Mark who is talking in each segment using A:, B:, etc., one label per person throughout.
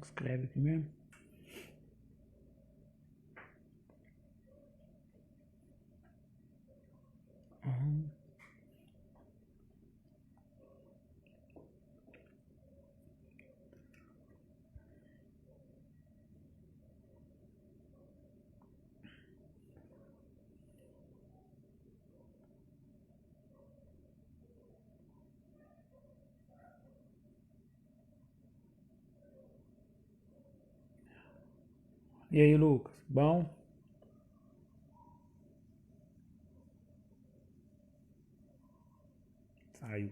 A: Escreve aqui mesmo. Uhum. E aí, Lucas? Bom? Saiu.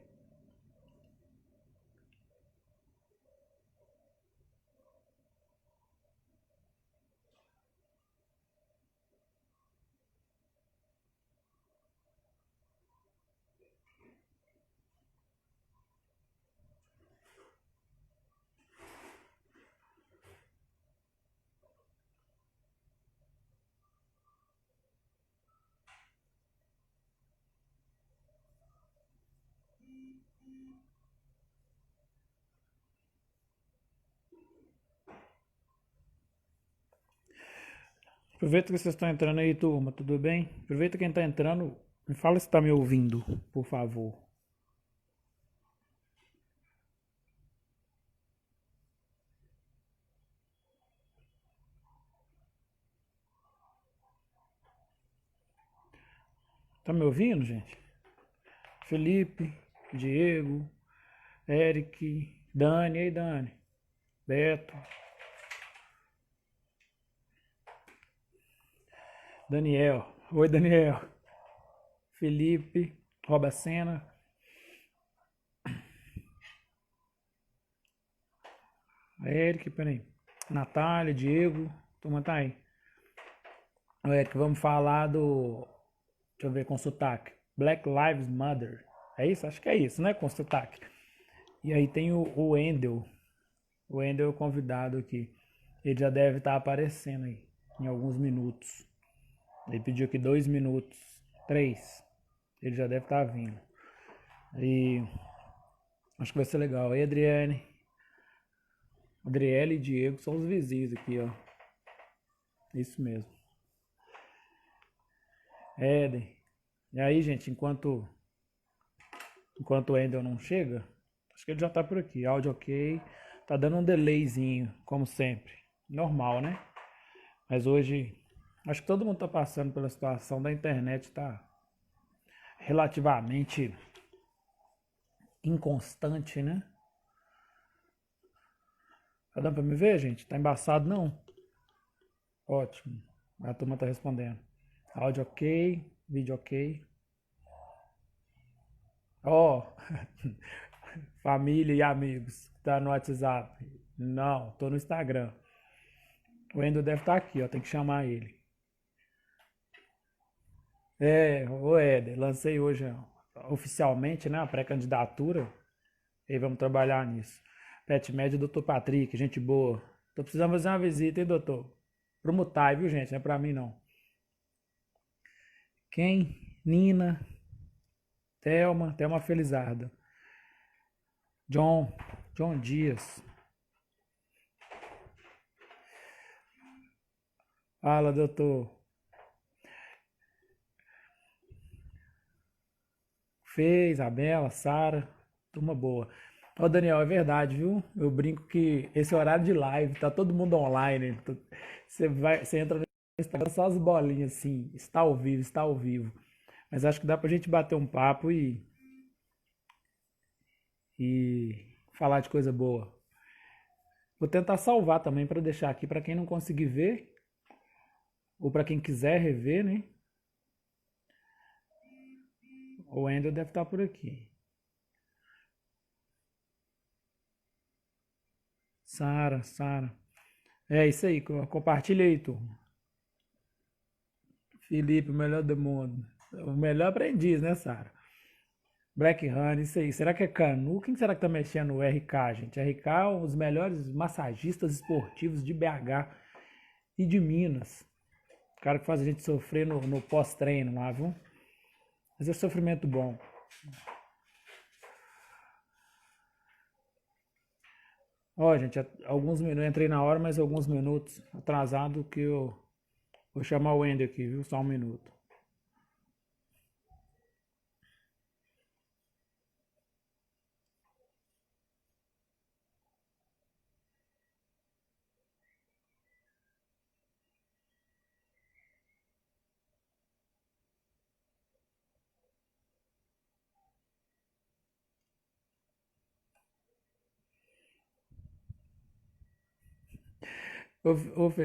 A: Aproveita que vocês estão entrando aí, turma. Tudo bem? Aproveita quem está entrando. Me fala se está me ouvindo, por favor. Tá me ouvindo, gente? Felipe, Diego, Eric, Dani. E aí, Dani? Beto, Daniel. Oi, Daniel. Felipe, Robacena, Eric, peraí. Natália, Diego. Turma, tá aí. Ô, Eric, vamos falar do. Deixa eu ver com sotaque. Black Lives Matter. É isso? Acho que é isso, né? Com sotaque. E aí tem o Wendel. O Wendel é o convidado aqui. Ele já deve estar aparecendo aí em alguns minutos. Ele pediu aqui 2 minutos. 3. Ele já deve estar vindo. E acho que vai ser legal. Aí, Adriane. Adriele e Diego são os vizinhos aqui, ó. Isso mesmo. Éden. E aí, gente, enquanto o Wendel não chega, acho que ele já tá por aqui. Áudio ok. Tá dando um delayzinho, como sempre. Normal, né? Mas hoje, acho que todo mundo tá passando pela situação da internet, tá relativamente inconstante, né? Tá dando pra me ver, gente? Tá embaçado, não? Ótimo. A turma tá respondendo. Áudio ok, vídeo ok. Ó, família e amigos, tá no WhatsApp. Não, tô no Instagram. O Endo deve estar aqui, ó, tem que chamar ele. É, o Éder, lancei hoje ó, oficialmente, né, a pré-candidatura e vamos trabalhar nisso. Pet médio, doutor Patrick, gente boa. Tô precisando fazer uma visita, hein, doutor? Pro Mutai, viu, gente? Não é pra mim, não. Quem? Nina, Thelma Felizardo. John Dias. Fala, doutor. Fê, Isabela, Sara, turma boa. Ó, Daniel, é verdade, viu? Eu brinco que esse é horário de live, tá todo mundo online. Você entra no Instagram, só as bolinhas assim, está ao vivo, está ao vivo. Mas acho que dá pra gente bater um papo e falar de coisa boa. Vou tentar salvar também para deixar aqui para quem não conseguir ver ou para quem quiser rever, né? O Wendel deve estar por aqui. Sara. É isso aí, compartilha aí, turma. Felipe, o melhor do mundo. O melhor aprendiz, né, Sara? Black Honey, isso aí. Será que é Canu? Quem será que tá mexendo no RK, gente? RK é um dos melhores massagistas esportivos de BH e de Minas. O cara que faz a gente sofrer no pós-treino lá, viu? Mas é sofrimento bom. Ó, gente, alguns minutos, entrei na hora, mas alguns minutos atrasado que eu vou chamar o Wender aqui, viu? Só um minuto.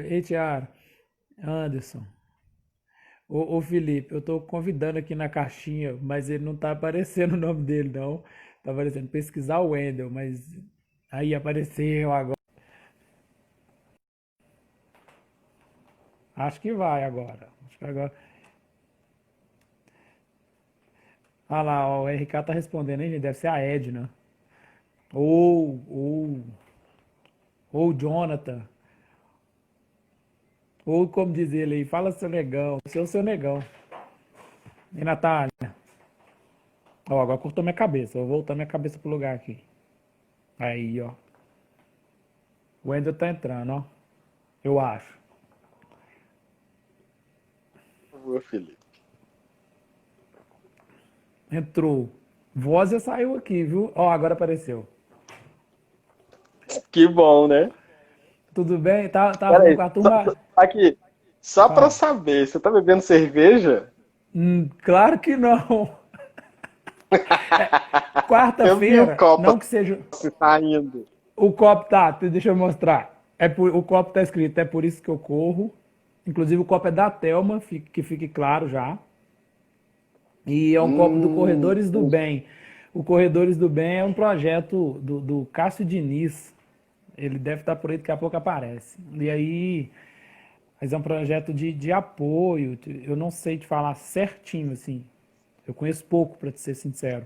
A: Ei, Tiara, Anderson, ô Felipe, eu tô convidando aqui na caixinha, mas ele não tá aparecendo o nome dele, não. Tá aparecendo pesquisar o Wendel, mas aí apareceu agora. Acho que vai agora. Acho que agora. Ah lá, ó, o RK tá respondendo, hein, gente? Deve ser a Edna. Ou, ou, ou o Jonathan. Ou como diz ele aí, fala seu negão, seu negão. E Natália? Ó, agora cortou minha cabeça. Vou voltar minha cabeça pro lugar aqui. Aí, ó. O Wendel tá entrando, ó. Eu acho.
B: Por favor, Felipe.
A: Entrou. Voz já saiu aqui, viu? Ó, agora apareceu.
B: Que bom, né?
A: Tudo bem? Tá falando
B: Peraí,
A: com a turma?
B: aqui, só pra
A: Fala.
B: saber, você tá bebendo cerveja?
A: Claro que não.
B: Eu vi o
A: Quarta-feira,
B: copo
A: não que seja.
B: se saindo.
A: O copo tá, deixa eu mostrar. O copo tá escrito, é por isso que eu corro. Inclusive o copo é da Telma, que fique claro já. E é um copo do Corredores do
B: Entendi.
A: Bem. O Corredores do Bem é um projeto do Cássio Diniz. Ele deve estar por aí, daqui a pouco aparece. E aí, mas é um projeto de apoio. Eu não sei te falar certinho, assim. Eu conheço pouco, para te ser sincero.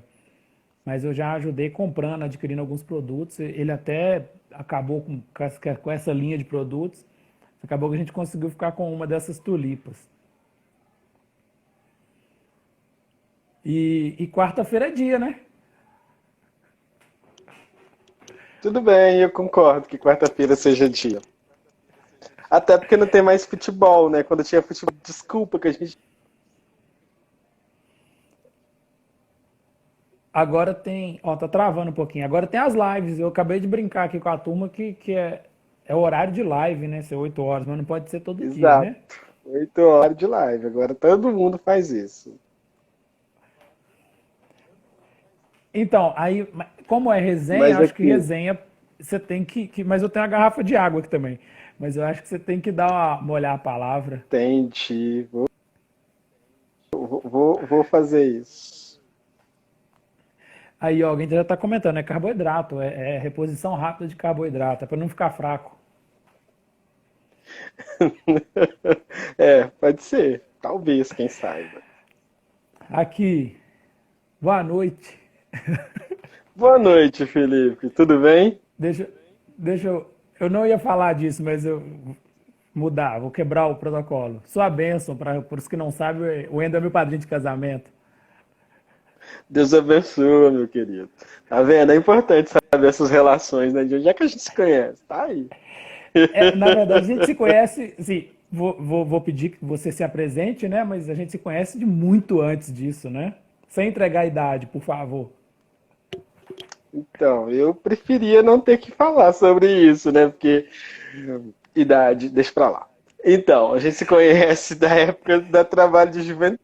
A: Mas eu já ajudei comprando, adquirindo alguns produtos. Ele até acabou com essa linha de produtos. Acabou que a gente conseguiu ficar com uma dessas tulipas. E quarta-feira é dia, né?
B: Tudo bem, eu concordo que quarta-feira seja dia. Até porque não tem mais futebol, né? Quando tinha futebol, desculpa que a gente.
A: Agora tem. Ó, tá travando um pouquinho. Agora tem as lives. Eu acabei de brincar aqui com a turma que é horário de live, né? Ser 8 horas, mas não pode ser todo dia,
B: Exato.
A: né?
B: 8 horas de live. Agora todo mundo faz isso.
A: Então, aí, como é resenha,
B: Mas
A: acho que
B: aqui,
A: resenha você tem mas eu tenho a garrafa de água aqui também. Mas eu acho que você tem que dar uma molhar a palavra.
B: tente. Vou fazer isso.
A: Aí, ó, alguém já tá comentando, é carboidrato, é reposição rápida de carboidrato, é para não ficar fraco.
B: É, pode ser. Talvez, quem saiba.
A: Aqui, boa noite.
B: Boa noite, Felipe. Tudo bem?
A: Deixa, deixa eu não ia falar disso, mas eu mudar, vou quebrar o protocolo. Sua bênção, para os que não sabem, o Wendel é meu padrinho de casamento.
B: Deus abençoe, meu querido. Tá vendo? É importante saber essas relações, né? De onde é que a gente se conhece? Tá aí.
A: Na verdade, a gente se conhece, assim, vou pedir que você se apresente, né? Mas a gente se conhece de muito antes disso, né? Sem entregar a idade, por favor.
B: Então, eu preferia não ter que falar sobre isso, né? Porque idade, deixa pra lá. Então, a gente se conhece da época do trabalho de juventude.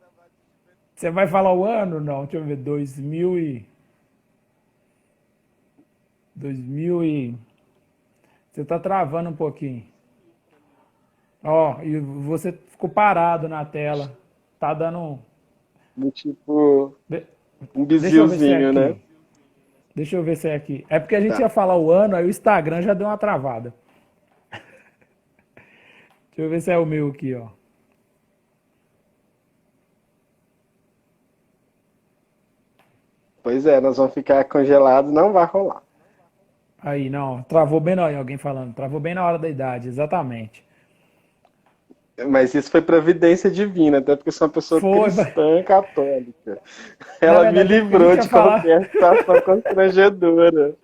A: Você vai falar o ano? Não, deixa eu ver, 2000 e você tá travando um pouquinho. Ó, e você ficou parado na tela. Tá dando
B: Do tipo,
A: de-
B: um
A: Deixa eu ver se é
B: bizilzinho, né?
A: aqui. Deixa eu ver se é aqui. É porque a gente
B: Tá.
A: ia falar o ano, aí o Instagram já deu uma travada. Deixa eu ver se é o meu aqui, ó.
B: Pois é, nós vamos ficar congelados, não vai rolar.
A: Aí, não, travou bem na hora, alguém falando, travou bem na hora da idade, exatamente.
B: Mas isso foi providência divina, até porque eu sou uma pessoa
A: Foi,
B: cristã católica.
A: na
B: Ela me
A: verdade é porque a
B: livrou
A: gente ia
B: de
A: falar.
B: qualquer situação constrangedora.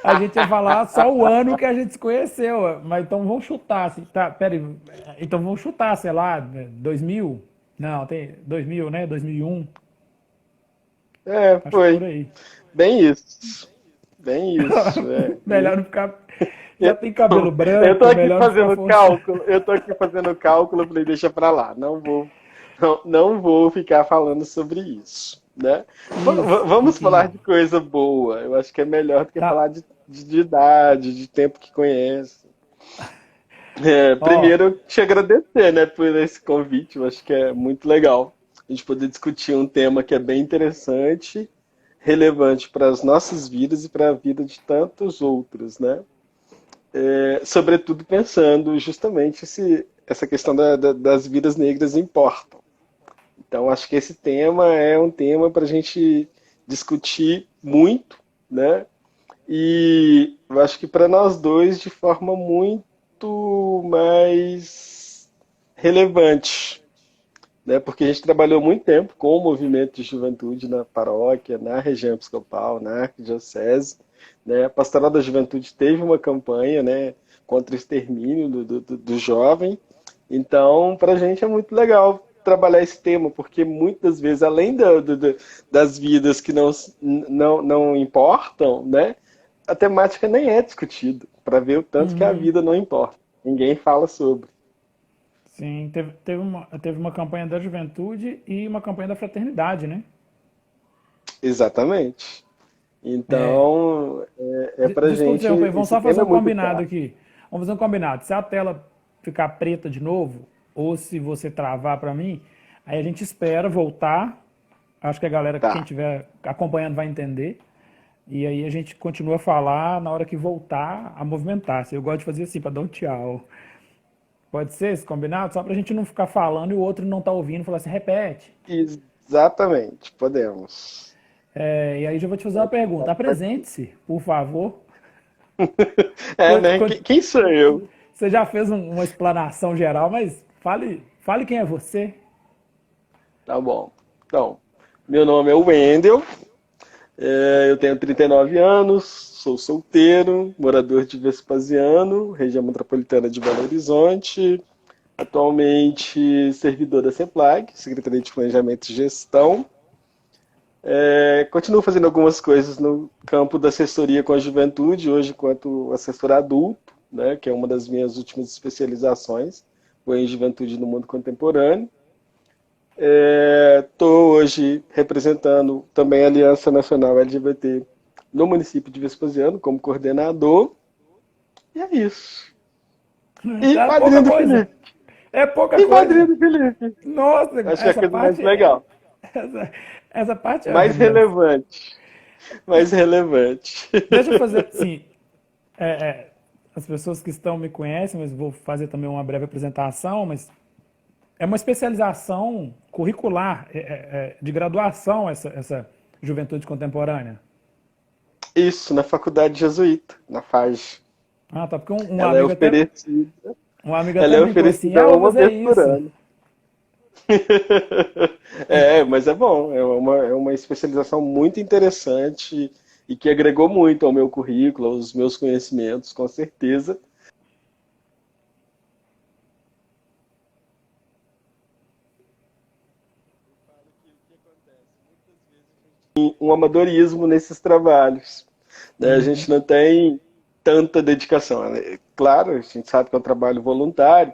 A: A gente ia falar só o ano que a gente se conheceu, mas então vamos chutar, assim, tá, peraí, então vamos chutar, sei lá, 2000? Não, tem 2000, né? 2001,
B: É,
A: acho que por
B: foi.
A: aí.
B: Bem isso. Bem isso. É.
A: Melhor não ficar, já
B: Eu,
A: tem cabelo
B: eu tô
A: branco,
B: aqui
A: melhor não ficar
B: fazendo
A: forçando.
B: cálculo, eu tô aqui fazendo cálculo, eu falei, deixa pra lá, não vou ficar falando sobre isso, né?
A: Isso,
B: Vamos falar
A: entendi.
B: de coisa boa, eu acho que é melhor do que
A: Tá,
B: falar de idade, de tempo que conhece. É,
A: ó,
B: primeiro, te agradecer, né, por esse convite, eu acho que é muito legal a gente poder discutir um tema que é bem interessante, relevante para as nossas vidas e para a vida de tantos outros, né? Sobretudo pensando justamente essa questão das vidas negras importam. Então, acho que esse tema é um tema para a gente discutir muito, né? E eu acho que para nós dois de forma muito mais relevante, né? Porque a gente trabalhou muito tempo com o movimento de juventude na paróquia, na região episcopal, na arquidiocese, né? A Pastoral da Juventude teve uma campanha, né, contra o extermínio do jovem. Então, para a gente é muito legal trabalhar esse tema, porque muitas vezes, além das vidas que não importam, né, a temática nem é discutida, para ver o tanto que a
A: uhum,
B: vida não importa. Ninguém fala sobre.
A: sim, teve uma campanha da juventude e uma campanha da fraternidade, né?
B: Exatamente.
A: É,
B: Então, pra
A: desculpa
B: gente,
A: interromper, vamos
B: esse
A: só fazer
B: tema é
A: um
B: muito
A: combinado
B: caro.
A: aqui. Vamos fazer um combinado. Se a tela ficar preta de novo, ou se você travar para mim, aí a gente espera voltar. Acho que a galera, quem
B: Tá.
A: estiver acompanhando vai entender. E aí a gente continua a falar na hora que voltar a movimentar-se. Eu gosto de fazer assim, para dar um tchau. Pode ser esse combinado? Só para a gente não ficar falando e o outro não tá ouvindo, falar assim, repete.
B: Exatamente, podemos.
A: E aí já vou te fazer uma pergunta. Apresente-se, por favor.
B: É,
A: Quando-
B: né?
A: quando-
B: Quem sou eu?
A: Você já fez uma explanação geral, mas fale quem é você.
B: Tá bom. Então, meu nome é Wendel, eu tenho 39 anos, sou solteiro, morador de Vespasiano, região metropolitana de Belo Horizonte, atualmente servidor da CEPLAG, Secretaria de Planejamento e Gestão. Continuo fazendo algumas coisas no campo da assessoria com a juventude, hoje quanto assessor adulto, né, que é uma das minhas últimas especializações, foi em juventude no mundo contemporâneo. Estou hoje representando também a Aliança Nacional LGBT no município de Vespasiano como coordenador. E é isso. E
A: Tá pouca
B: padrinho do
A: coisa.
B: Felipe.
A: É pouca
B: E padrinho
A: coisa.
B: do Felipe.
A: Nossa,
B: Acho que é a
A: essa
B: coisa mais
A: parte
B: legal.
A: essa, essa parte é
B: Mais
A: menos.
B: relevante. Mais relevante.
A: Deixa eu fazer, sim, é, é, as pessoas que estão me conhecem, mas vou fazer também uma breve apresentação, mas é uma especialização curricular, de graduação, essa juventude contemporânea.
B: Isso, na faculdade jesuíta, na FAG.
A: Ah, tá, porque um
B: Ela é
A: amigo até,
B: oferecida,
A: um amigo
B: ela
A: até
B: é
A: brincou assim,
B: oferecida
A: ah, vou
B: uma
A: fazer
B: vez por
A: isso.
B: ano. Mas é bom, é uma especialização muito interessante e que agregou muito ao meu currículo, aos meus conhecimentos, com certeza. Um amadorismo nesses trabalhos, né? A
A: Uhum.
B: gente não tem tanta dedicação, né? Claro, a gente sabe que é um trabalho voluntário,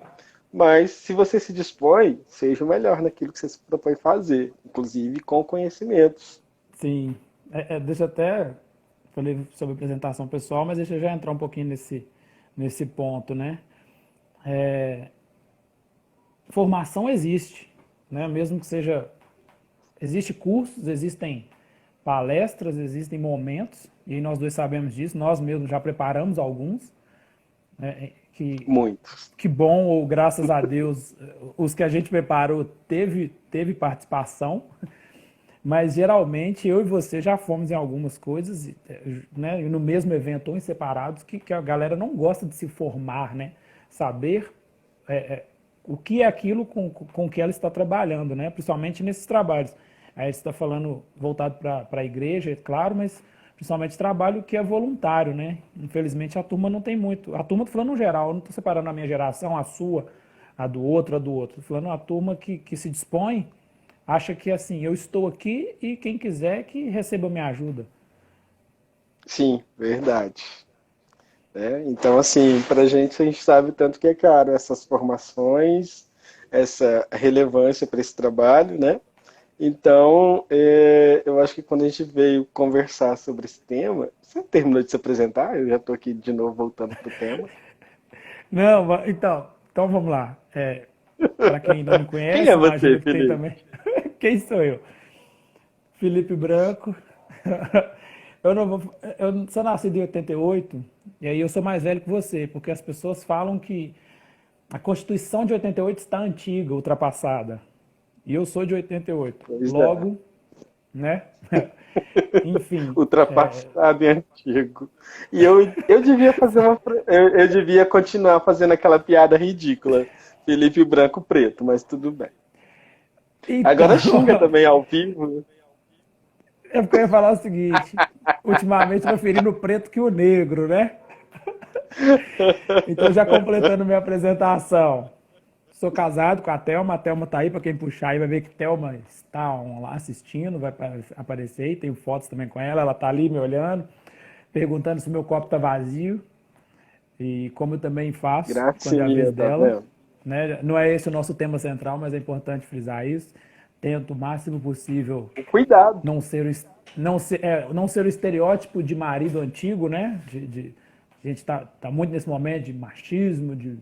B: mas se você se dispõe, seja o melhor naquilo que você se propõe fazer, inclusive com conhecimentos.
A: Sim, deixa eu até, falei sobre apresentação pessoal, mas deixa eu já entrar um pouquinho nesse ponto, né? Formação existe, né? Mesmo que seja, existe cursos, existem palestras, existem momentos, e aí nós dois sabemos disso, nós mesmos já preparamos alguns, né?
B: Muitos.
A: Que bom, ou graças a Deus, os que a gente preparou teve participação, mas geralmente eu e você já fomos em algumas coisas, né, no mesmo evento ou em separados, que a galera não gosta de se formar, né? Saber o que é aquilo com que ela está trabalhando, né? Principalmente nesses trabalhos. Aí você está falando voltado para a igreja, é claro, mas principalmente trabalho que é voluntário, né? Infelizmente a turma não tem muito. A turma, tô falando no geral, eu não estou separando a minha geração, a sua, a do outro, a do outro. Tô falando a turma que se dispõe, acha que assim, eu estou aqui e quem quiser que receba minha ajuda.
B: Sim, verdade. Né? Então, assim, para a gente sabe tanto que é caro essas formações, essa relevância para esse trabalho, né? Então, eu acho que quando a gente veio conversar sobre esse tema, você terminou de se apresentar? Eu já estou aqui de novo voltando para o tema.
A: Não, então vamos lá. Para quem não me
B: Quem é
A: conhece,
B: você,
A: imagino que tem
B: Felipe?
A: também. Quem sou eu? Felipe Branco. Eu não vou, eu sou nascido em 88 e aí eu sou mais velho que você, porque as pessoas falam que a Constituição de 88 está antiga, ultrapassada. E eu sou de 88.
B: Pois é.
A: Logo, né? Enfim,
B: Ultrapassado e antigo. E eu devia fazer eu devia continuar fazendo aquela piada ridícula. Felipe Branco Preto, mas tudo bem.
A: então,
B: Agora xinga também ao vivo.
A: é porque eu ia falar o seguinte, ultimamente preferindo o preto que o negro, né? Então, já completando minha apresentação, sou casado com a Thelma tá aí, para quem puxar aí vai ver que Thelma está lá assistindo, vai aparecer, e tenho fotos também com ela, ela tá ali me olhando, perguntando se o meu copo tá vazio, e como eu também faço, quando é a vez
B: Gracinha, tá
A: dela,
B: vendo?
A: né? Não é esse o nosso tema central, mas é importante frisar isso. Tento o máximo possível
B: Cuidado.
A: não ser não ser o estereótipo de marido antigo, né? A gente tá muito nesse momento de machismo, de,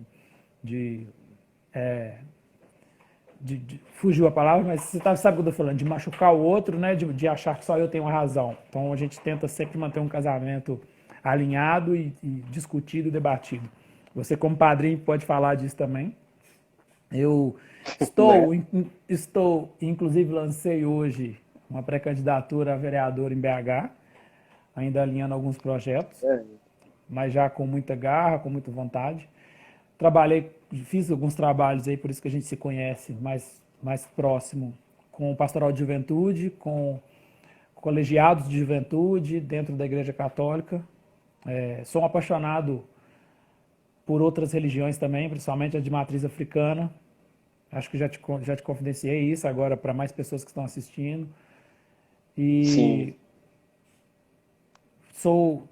A: fugiu a palavra, mas você sabe o que eu tô falando, de machucar o outro, né? De achar que só eu tenho a razão. Então a gente tenta sempre manter um casamento alinhado e discutido, debatido. Você como padrinho pode falar disso também. Eu
B: Né?
A: inclusive lancei hoje uma pré-candidatura a vereador em BH, ainda alinhando alguns projetos,
B: É,
A: mas já com muita garra, com muita vontade. Trabalhei, fiz alguns trabalhos aí, por isso que a gente se conhece mais próximo, com o Pastoral de Juventude, com colegiados de juventude dentro da Igreja Católica. Sou um apaixonado por outras religiões também, principalmente a de matriz africana. Acho que já te confidenciei isso agora para mais pessoas que estão assistindo.
B: sim.
A: E sou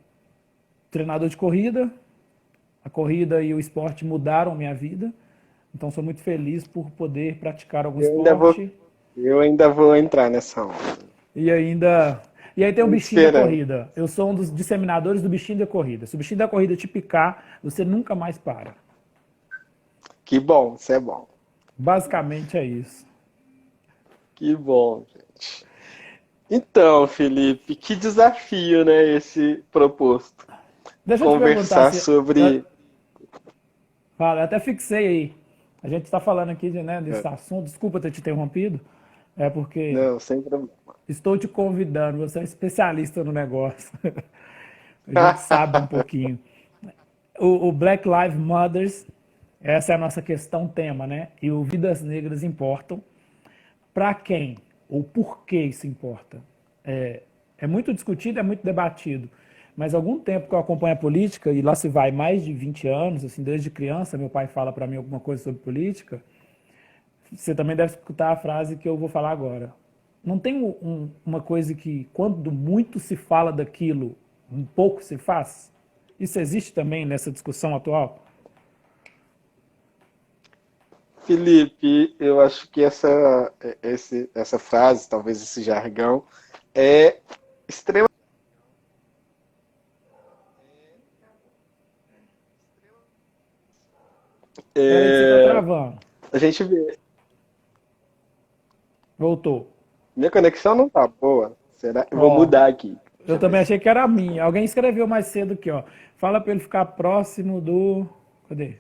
A: treinador de corrida. A corrida e o esporte mudaram minha vida. Então sou muito feliz por poder praticar algum
B: Eu ainda vou,
A: esporte
B: eu ainda vou entrar nessa onda.
A: e ainda. E aí tem o
B: Tô
A: bichinho da
B: esperando.
A: corrida. Eu sou um dos disseminadores do bichinho da corrida. Se o bichinho da corrida te picar, você nunca mais para.
B: Que bom, isso é bom.
A: Basicamente é isso.
B: Que bom, gente. Então, Felipe, que desafio, né, esse proposto.
A: Deixa eu te perguntar
B: Conversar
A: se. Eu,
B: sobre.
A: fala, eu até fixei aí. A gente está falando aqui né, desse
B: É,
A: assunto. Desculpa ter te interrompido. É porque
B: não, sem problema.
A: estou te convidando. Você é um especialista no negócio. A gente sabe um pouquinho. O Black Lives Matters, essa é a nossa questão tema, né? E o Vidas Negras Importam. Para quem? Ou por que isso importa? É muito discutido, é muito debatido. Mas há algum tempo que eu acompanho a política, e lá se vai mais de 20 anos, assim, desde criança, meu pai fala para mim alguma coisa sobre política, você também deve escutar a frase que eu vou falar agora. Não tem uma coisa que, quando muito se fala daquilo, um pouco se faz? Isso existe também nessa discussão atual?
B: Felipe, eu acho que essa frase, talvez esse jargão, é extremamente.
A: Espera aí que você está travando.
B: A gente vê.
A: Voltou.
B: Minha conexão não tá boa. Será? Eu vou
A: Ó,
B: mudar aqui. Deixa
A: eu
B: eu ver
A: também
B: se.
A: achei que era a minha. Alguém escreveu mais cedo aqui, ó. Fala para ele ficar próximo do. Cadê?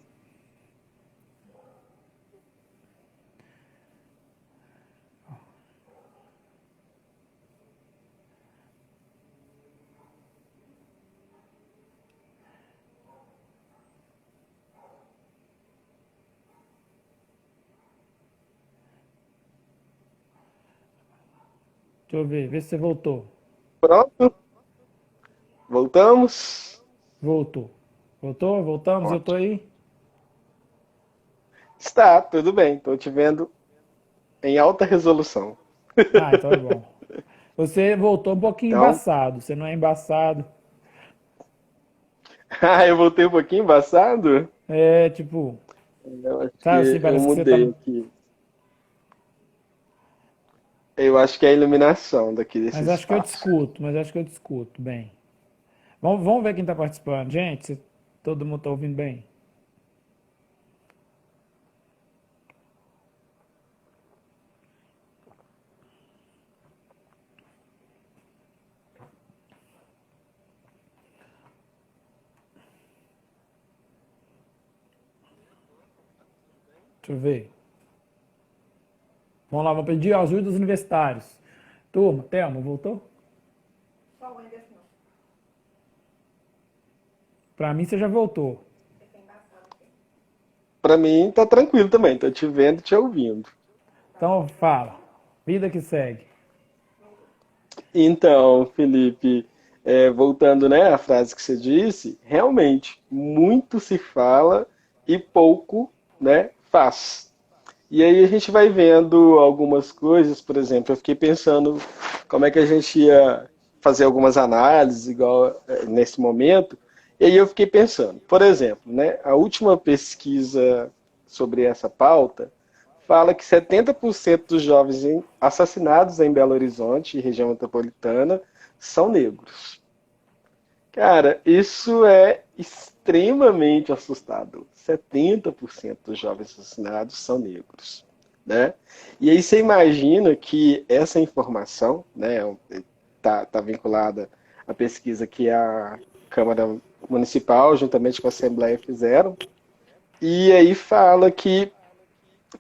A: Deixa eu ver, vê se você voltou.
B: Pronto? Voltamos?
A: Voltou. Voltou? Voltamos? Eu tô
B: Ótimo.
A: aí?
B: Está, tudo bem. Estou te vendo em alta resolução.
A: Ah, então é bom. Você voltou um pouquinho
B: Então,
A: embaçado. Você não é embaçado.
B: eu voltei um pouquinho embaçado?
A: É tipo,
B: Eu acho que
A: sabe assim,
B: eu
A: parece que você tá.
B: mudei aqui. Eu acho que é a iluminação daqui desse
A: Mas acho que eu te
B: espaço.
A: escuto, mas acho que eu te escuto bem. Vamos ver quem tá participando. Gente, todo mundo tá ouvindo bem. Deixa eu ver. Vamos lá, vamos pedir ajuda dos universitários. Turma, Thelma, voltou? Pra mim você já voltou.
B: Para mim, tá tranquilo também. Tô te vendo e te ouvindo.
A: Então fala. Vida que segue.
B: Então, Felipe, voltando, né, à frase que você disse, realmente, muito se fala e pouco, né, faz. E aí a gente vai vendo algumas coisas, por exemplo, eu fiquei pensando como é que a gente ia fazer algumas análises, igual nesse momento, e aí eu fiquei pensando, por exemplo, né, a última pesquisa sobre essa pauta fala que 70% dos jovens assassinados em Belo Horizonte e região metropolitana são negros. Cara, isso é extremamente assustador. 70% dos jovens assassinados são negros, né? E aí você imagina que essa informação, né, tá vinculada à pesquisa que a Câmara Municipal, juntamente com a Assembleia, fizeram, e aí fala que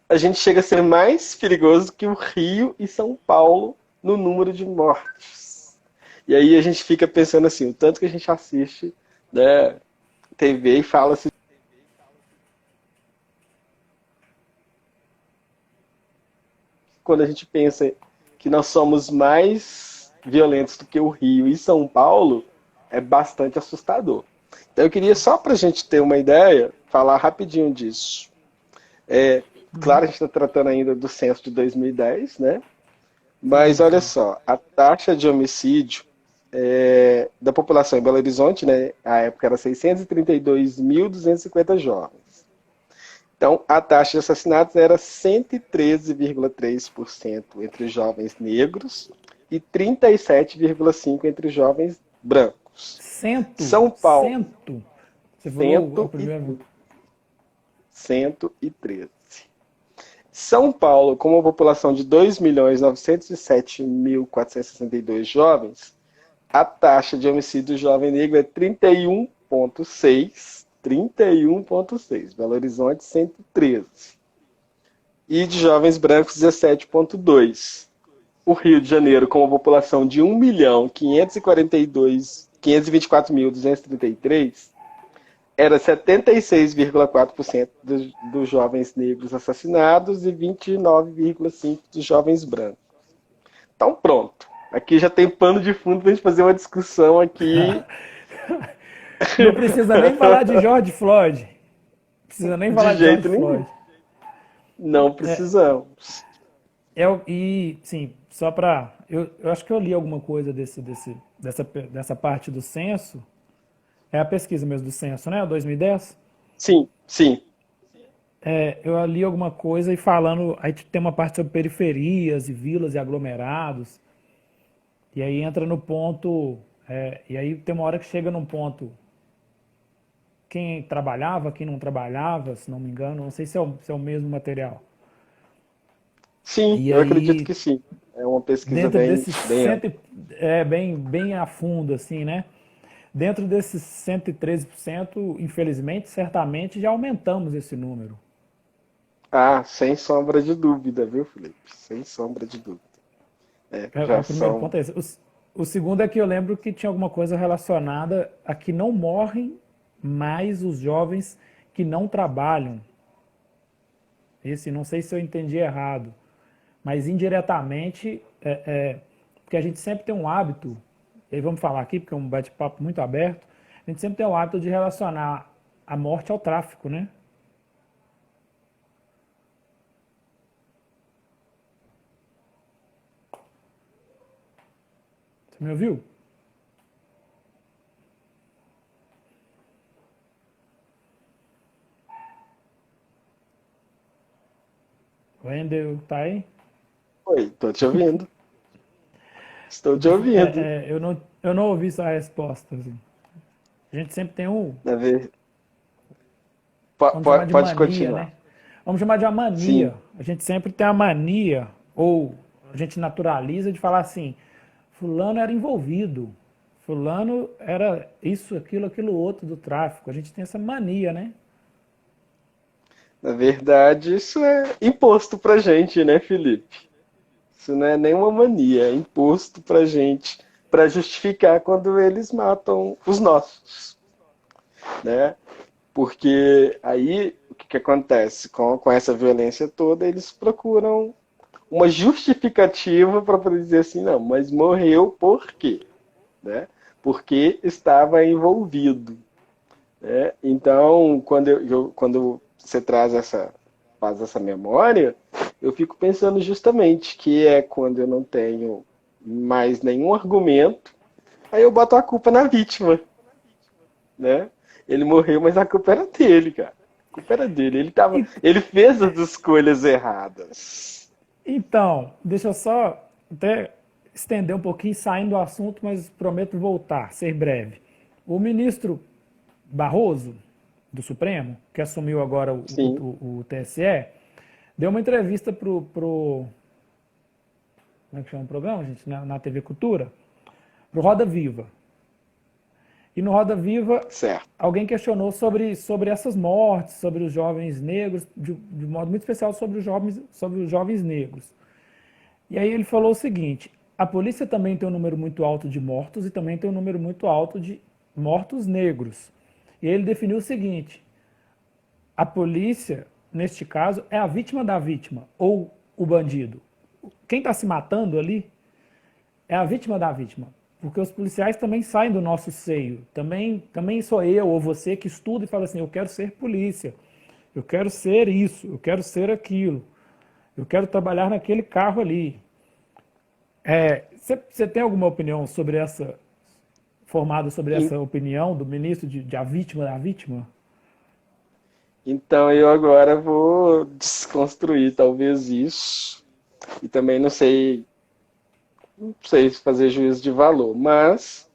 B: a gente chega a ser mais perigoso que o Rio e São Paulo no número de mortes. E aí a gente fica pensando assim, o tanto que a gente assiste, né, TV e fala assim, quando a gente pensa que nós somos mais violentos do que o Rio e São Paulo, é bastante assustador. Então eu queria só para a gente ter uma ideia, falar rapidinho disso. É, claro, a gente está tratando ainda do censo de 2010, né? Mas
A: Sim,
B: olha
A: sim.
B: só, a taxa de homicídio da população em Belo Horizonte, né, a época era 632.250 jovens. Então, a taxa de assassinatos era 113,3% entre os jovens negros e 37,5% entre os jovens brancos.
A: Cento,
B: São Paulo,
A: cento. Você falou o primeiro.
B: 113. 113. São Paulo, com uma população de 2.907.462 jovens, a taxa de homicídio jovem negro é 31,6. 31,6. Belo Horizonte, 113. E de jovens brancos, 17,2. O Rio de Janeiro, com uma população de 1.524.233, era 76,4% dos jovens negros assassinados e 29,5% dos jovens brancos. Então pronto. Aqui já tem pano de fundo para a gente fazer uma discussão aqui.
A: Não precisa nem falar de George Floyd. Não precisa nem
B: De
A: falar de George
B: jeito nenhum.
A: Floyd.
B: Não precisamos.
A: E, sim, só para. Eu acho que eu li alguma coisa dessa parte do censo. É a pesquisa mesmo do censo, né? O 2010.
B: Sim, sim.
A: Eu li alguma coisa e falando. Aí tem uma parte sobre periferias e vilas e aglomerados. E aí entra no ponto. E aí tem uma hora que chega num ponto. Quem trabalhava, quem não trabalhava, se não me engano. Não sei se é o mesmo material.
B: Sim,
A: E
B: eu acredito
A: aí,
B: que sim. É uma pesquisa
A: dentro
B: bem,
A: desses
B: bem ampla.
A: bem a fundo, assim, né? Dentro desses 113%, infelizmente, certamente já aumentamos esse número.
B: Ah, sem sombra de dúvida, viu, Felipe? Sem sombra de dúvida. Já
A: O primeiro
B: são.
A: ponto é esse. O segundo é que eu lembro que tinha alguma coisa relacionada a que não morrem mais os jovens que não trabalham. Esse, não sei se eu entendi errado, mas indiretamente, porque a gente sempre tem um hábito, e aí vamos falar aqui, porque é um bate-papo muito aberto, a gente sempre tem o hábito de relacionar a morte ao tráfico, né? Você me ouviu? Wendel, tá aí?
B: Oi, tô te ouvindo. Estou te ouvindo.
A: Eu não ouvi sua resposta. Assim. A gente sempre tem um,
B: Na ver...
A: vamos chamar de
B: Pode
A: mania,
B: continuar.
A: né? Vamos chamar de uma mania.
B: Sim,
A: A gente sempre tem a mania, ou a gente naturaliza de falar assim, fulano era envolvido, fulano era isso, aquilo outro do tráfico. A gente tem essa mania, né?
B: na verdade, isso é imposto pra gente, né, Felipe? Isso não é nenhuma mania, é imposto pra gente para justificar quando eles matam os nossos, né? Porque aí o que acontece com essa violência toda? Eles procuram uma justificativa para poder dizer assim, não, mas morreu por quê? Né? Porque estava envolvido. Né? Então, quando você faz essa memória, eu fico pensando justamente que é quando eu não tenho mais nenhum argumento, aí eu boto a culpa na vítima, né? Ele morreu, mas a culpa era dele, cara. A culpa era dele.
A: E-
B: Ele fez as escolhas erradas.
A: Então, deixa eu só até estender um pouquinho, saindo do assunto, mas prometo voltar, ser breve. O ministro Barroso, do Supremo, que assumiu agora
B: Sim,
A: o TSE, deu uma entrevista como é que chama o programa, gente? Na TV Cultura, pro Roda Viva. E no Roda Viva,
B: certo.
A: alguém questionou sobre essas mortes, sobre os jovens negros, de modo muito especial sobre os jovens negros. E aí ele falou o seguinte: a polícia também tem um número muito alto de mortos e também tem um número muito alto de mortos negros. E ele definiu o seguinte: a polícia, neste caso, é a vítima da vítima, ou o bandido. Quem está se matando ali é a vítima da vítima. Porque os policiais também saem do nosso seio. Também sou eu ou você que estuda e fala assim: eu quero ser polícia, eu quero ser isso, eu quero ser aquilo, eu quero trabalhar naquele carro ali. Você tem alguma opinião sobre formada sobre essa opinião do ministro de a vítima da vítima?
B: Então eu agora vou desconstruir talvez isso. E também não sei fazer juízo de valor, mas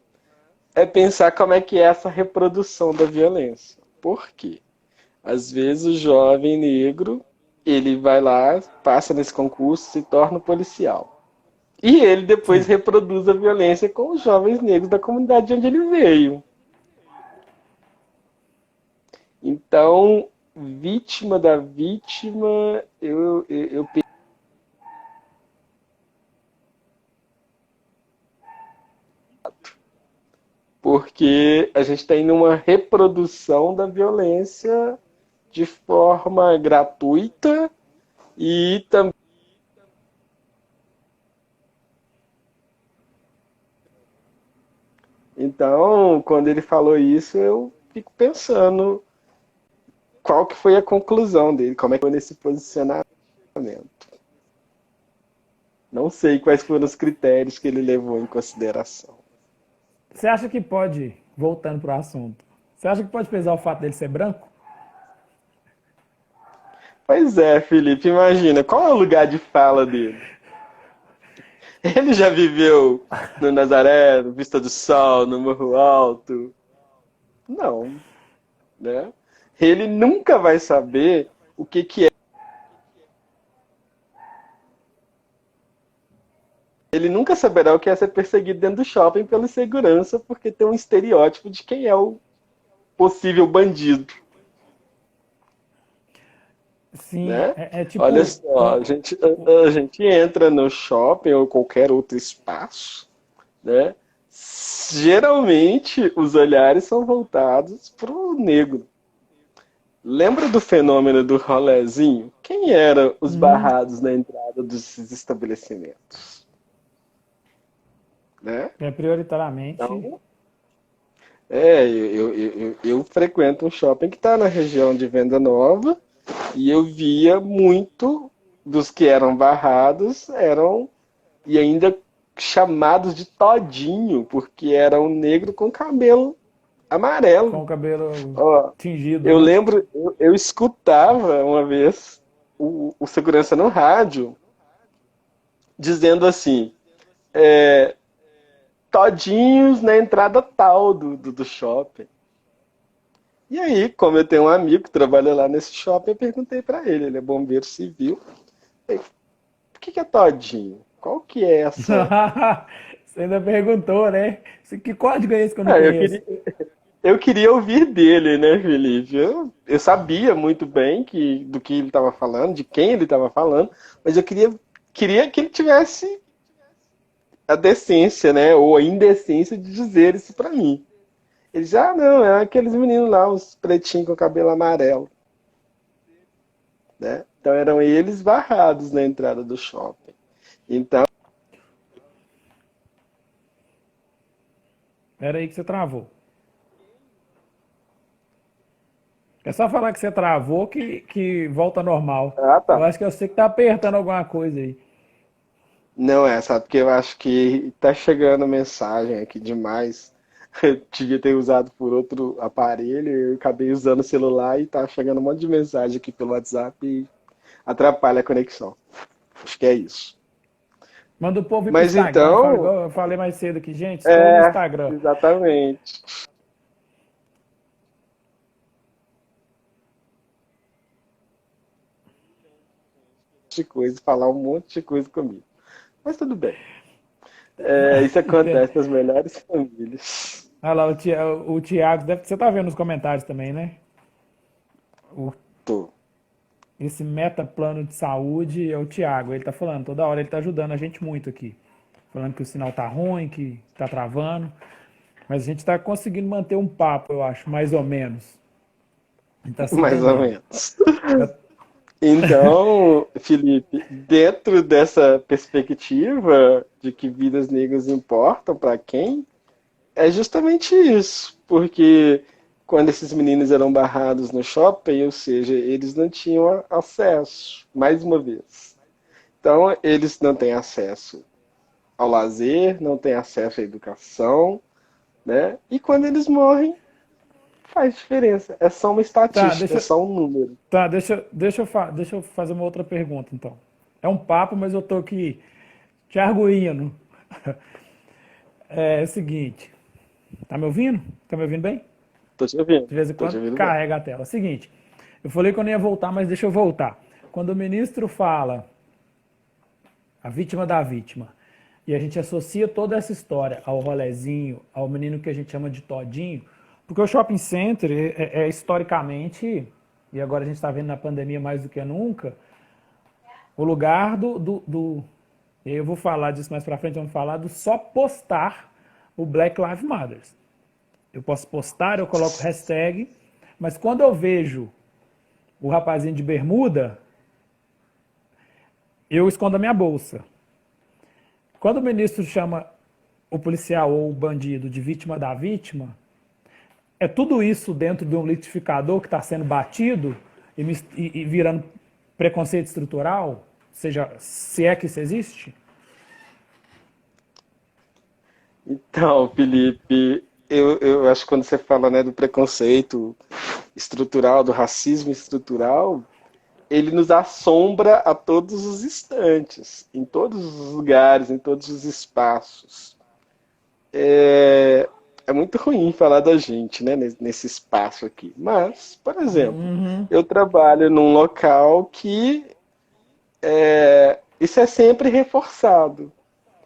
B: é pensar como é que é essa reprodução da violência. Por quê? Às vezes o jovem negro, ele vai lá, passa nesse concurso, se torna policial. E ele depois
A: Sim.
B: reproduz a violência com os jovens negros da comunidade de onde ele veio. Então, vítima da vítima, eu porque a gente tem uma reprodução da violência de forma gratuita e também. Então, quando ele falou isso, eu fico pensando qual que foi a conclusão dele, como é que foi nesse posicionamento. Não sei quais foram os critérios que ele levou em consideração.
A: Você acha que pode, voltando para o assunto, você acha que pode pesar o fato dele ser branco?
B: Pois é, Felipe, imagina, qual é o lugar de fala dele? Ele já viveu no Nazaré, no Vista do Sol, no Morro Alto? Não, né? Ele nunca vai saber o que é. Ele nunca saberá o que é ser perseguido dentro do shopping pela segurança, porque tem um estereótipo de quem é o possível bandido,
A: Sim,
B: né?
A: é
B: Olha
A: tipo.
B: só, a gente entra no shopping ou qualquer outro espaço, né? Geralmente os olhares são voltados para o negro. Lembra do fenômeno do rolezinho? Quem eram os barrados na entrada desses estabelecimentos? né?
A: É prioritariamente.
B: Então, eu frequento um shopping que está na região de Venda Nova e eu via muito dos que eram barrados, eram e ainda chamados de todinho, porque era um negro com cabelo
A: Com
B: amarelo.
A: o cabelo
B: Ó,
A: tingido,
B: eu
A: né?
B: lembro, eu escutava uma vez o segurança no rádio dizendo assim, todinhos na entrada tal do shopping. E aí, como eu tenho um amigo que trabalha lá nesse shopping, eu perguntei pra ele, ele é bombeiro civil, falei, o que que é todinho? Qual que é essa?
A: Você ainda perguntou, né? Que código é esse que eu não
B: Ah,
A: conheço?
B: eu queria ouvir dele, né, Felipe? Eu sabia muito bem do que ele estava falando, de quem ele estava falando, mas queria que ele tivesse a decência, né, ou a indecência de dizer isso pra mim. Ele disse, ah, não, é aqueles meninos lá, os pretinhos com cabelo amarelo, né? Então eram eles barrados na entrada do shopping. Então,
A: Era aí que você travou. É só falar que você travou que volta normal.
B: ah,
A: Eu
B: tá.
A: acho que eu sei que tá apertando alguma coisa aí.
B: Não é, sabe? Porque eu acho que tá chegando mensagem aqui demais. Eu devia ter usado por outro aparelho, eu acabei usando o celular e tá chegando um monte de mensagem aqui pelo WhatsApp e atrapalha a conexão. Acho que é isso.
A: Manda o povo ir pro
B: Mas
A: Instagram. Fala
B: então,
A: igual eu falei mais cedo aqui, gente. Estou no
B: é,
A: Instagram.
B: exatamente. De coisa, falar um monte de coisa comigo. Mas tudo bem. É, isso acontece nas melhores famílias.
A: Olha lá, o Thiago, você tá vendo nos comentários também, né? O-
B: Tô.
A: esse metaplano de saúde é o Thiago. Ele tá falando, toda hora ele tá ajudando a gente muito aqui. Falando que o sinal tá ruim, que tá travando. Mas a gente tá conseguindo manter um papo, eu acho, mais ou menos. A gente tá se
B: Mais ou
A: entendendo.
B: menos.
A: Eu-
B: Então, Felipe, dentro dessa perspectiva de que vidas negras importam para quem, é justamente isso. Porque quando esses meninos eram barrados no shopping, ou seja, eles não tinham acesso, mais uma vez. Então, eles não têm acesso ao lazer, não têm acesso à educação, né? E quando eles morrem, faz diferença. É só uma
A: Tá,
B: estatística, é só um número.
A: deixa eu fazer uma outra pergunta, então. É um papo, mas eu tô aqui te arguindo. É o seguinte, tá me ouvindo? Tá me ouvindo bem? De vez em
B: Tô te
A: quando
B: ouvindo bem.
A: carrega a tela. Seguinte, eu falei que eu não ia voltar, mas deixa eu voltar. Quando o ministro fala a vítima da vítima, e a gente associa toda essa história ao rolezinho, ao menino que a gente chama de todinho, porque o shopping center é historicamente, e agora a gente está vendo na pandemia mais do que nunca, o lugar eu vou falar disso mais pra frente, vamos falar do só postar o Black Lives Matter. Eu posso postar, eu coloco hashtag, mas quando eu vejo o rapazinho de bermuda, eu escondo a minha bolsa. Quando o ministro chama o policial ou o bandido de vítima da vítima, é tudo isso dentro de um litificador que está sendo batido e virando preconceito estrutural? Seja, se é que isso existe?
B: Então, Felipe, eu acho que quando você fala, né, do preconceito estrutural, do racismo estrutural, ele nos assombra a todos os instantes, em todos os lugares, em todos os espaços. É muito ruim falar da gente, né, nesse espaço aqui. Mas, por exemplo, eu trabalho num local que isso é sempre reforçado,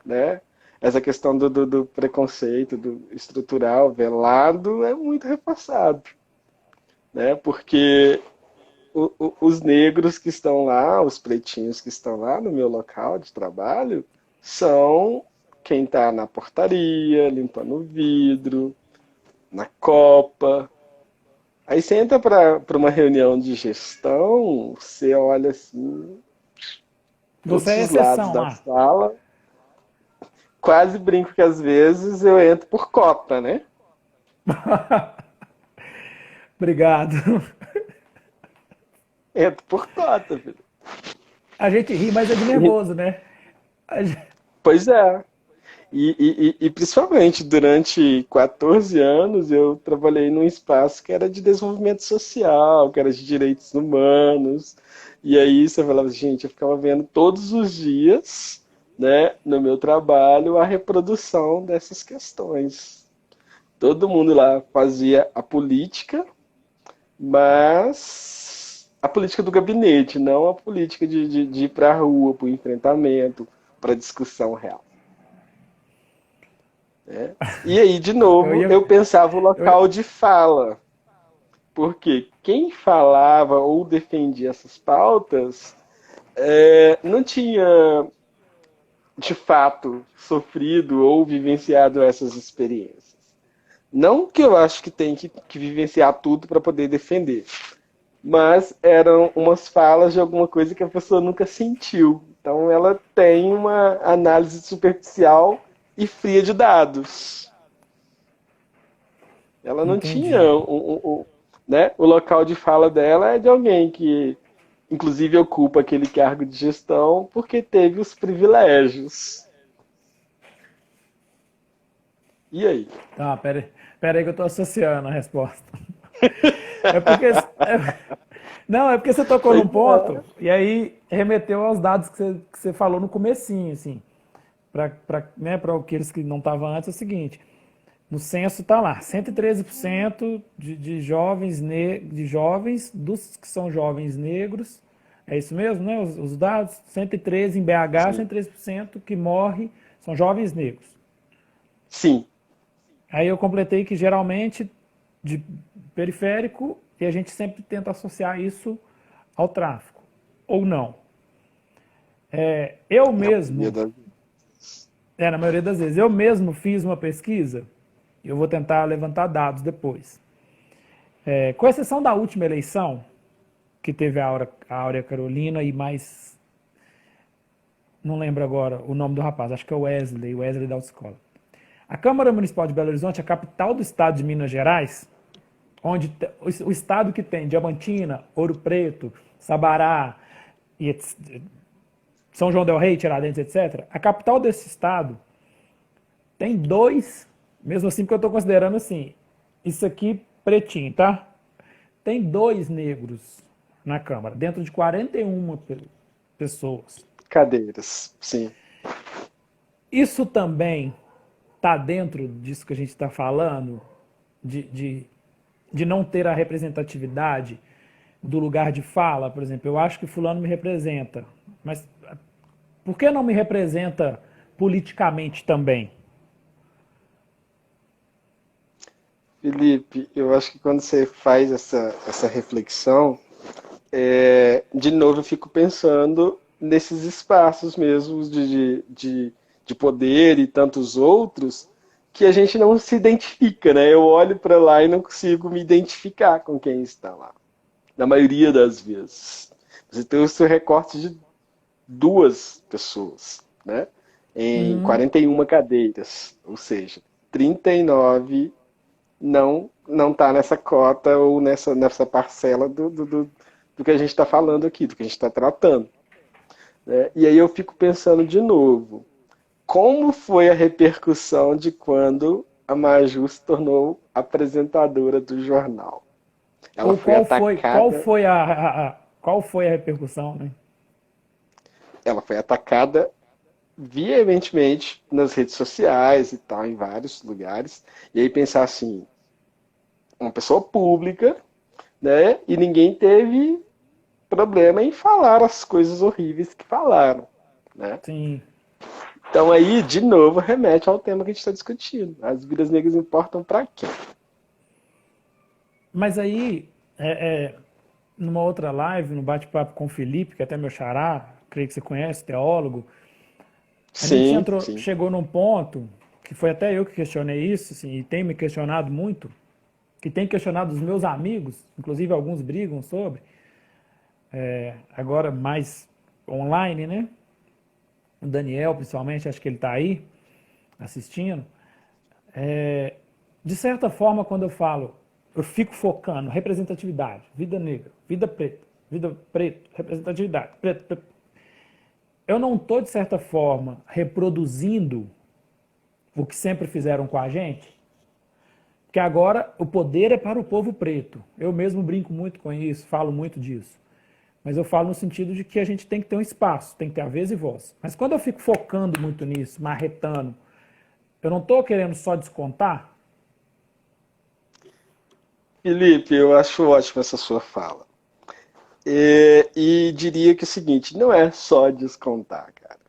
B: né? Essa questão do preconceito, do estrutural, velado, é muito reforçado, né? Porque os negros que estão lá, os pretinhos que estão lá no meu local de trabalho, são quem está na portaria, limpando o vidro, na copa. Aí você entra para uma reunião de gestão, você olha assim,
A: Você
B: todos
A: é
B: os lados
A: exceção
B: da
A: lá.
B: sala. quase brinco que às vezes eu entro por cota, né?
A: Obrigado.
B: Entro por cota, filho.
A: A gente ri, mas é de nervoso, né? A gente-
B: Pois é. E principalmente durante 14 anos eu trabalhei num espaço que era de desenvolvimento social, que era de direitos humanos. E aí você falava, gente, eu ficava vendo todos os dias, né, no meu trabalho, a reprodução dessas questões. Todo mundo lá fazia a política, mas a política do gabinete, não a política de ir para a rua, para o enfrentamento, para a discussão real. E aí, de
A: eu
B: novo,
A: ia,
B: eu pensava o
A: eu,
B: local de fala, porque quem falava ou defendia essas pautas não tinha, de fato, sofrido ou vivenciado essas experiências. Não que eu acho que tem que vivenciar tudo para poder defender, mas eram umas falas de alguma coisa que a pessoa nunca sentiu. Então ela tem uma análise superficial e fria de dados. Ela não tinha
A: entendi.
B: né? O local de fala dela é de alguém que, inclusive, ocupa aquele cargo de gestão porque teve os privilégios. E aí?
A: Tá, pera aí que eu tô associando a resposta. É porque. Não, é porque você tocou
B: Pois
A: num
B: é.
A: ponto e aí remeteu aos dados que você falou no comecinho, assim. Né, para aqueles que não estavam antes, é o seguinte. No censo está lá, 113% de jovens, de jovens, dos que são jovens negros, é isso mesmo, né? Os dados, 113 em BH,
B: Sim.
A: 113% que morre são jovens negros.
B: Sim.
A: Aí eu completei que geralmente de periférico e a gente sempre tenta associar isso ao tráfico, ou não. Eu
B: Na maioria
A: mesmo,
B: das...
A: na maioria das vezes, eu mesmo fiz uma pesquisa, eu vou tentar levantar dados depois. Com exceção da última eleição, que teve a Áurea Carolina e mais. Não lembro agora o nome do rapaz, acho que é o Wesley da autoescola. A Câmara Municipal de Belo Horizonte, a capital do estado de Minas Gerais, onde o estado que tem Diamantina, Ouro Preto, Sabará, e São João del Rei, Tiradentes, etc., a capital desse estado tem dois, mesmo assim, porque eu estou considerando assim, isso aqui pretinho, tá? Tem dois negros na Câmara, dentro de 41 pessoas.
B: cadeiras. Sim.
A: Isso também está dentro disso que a gente está falando, de, de, de não ter a representatividade do lugar de fala, por exemplo. Eu acho que fulano me representa, mas por que não me representa politicamente também?
B: Felipe, eu acho que quando você faz essa reflexão, de novo eu fico pensando nesses espaços mesmo de poder e tantos outros que a gente não se identifica, né? Eu olho para lá e não consigo me identificar com quem está lá, na maioria das vezes. Você tem o seu recorte de duas pessoas, né? Em 41 cadeiras, ou seja, 39 não está nessa cota ou nessa parcela do que a gente está falando aqui, do que a gente está tratando. Né? E aí eu fico pensando de novo, como foi a repercussão de quando a Maju se tornou apresentadora do jornal? Ela
A: Ou
B: foi atacada,
A: qual foi a repercussão, né?
B: ela foi atacada veementemente nas redes sociais e tal, em vários lugares. E aí pensar assim, uma pessoa pública, né? E ninguém teve problema em falar as coisas horríveis que falaram, né?
A: Sim.
B: Então aí, de novo, remete ao tema que a gente está discutindo. As vidas negras importam para quê?
A: Mas aí, numa outra live, no bate-papo com o Felipe, que é até meu xará, creio que você conhece, teólogo, a gente
B: Sim, sim.
A: chegou num ponto que foi até eu que questionei isso, assim, e tenho me questionado muito, que tem questionado os meus amigos, inclusive alguns brigam sobre, agora mais online, né? O Daniel, principalmente, acho que ele está aí. assistindo, de certa forma, quando eu falo, eu fico focando representatividade, vida negra, vida preta, representatividade, preto, preto. Eu não estou, de certa forma, reproduzindo o que sempre fizeram com a gente, porque agora o poder é para o povo preto. Eu mesmo brinco muito com isso, falo muito disso. Mas eu falo no sentido de que a gente tem que ter um espaço, tem que ter a vez e voz. Mas quando eu fico focando muito nisso, marretando, eu não estou querendo só descontar?
B: Felipe, eu acho ótima essa sua fala. E diria que é o seguinte, não é só descontar, cara.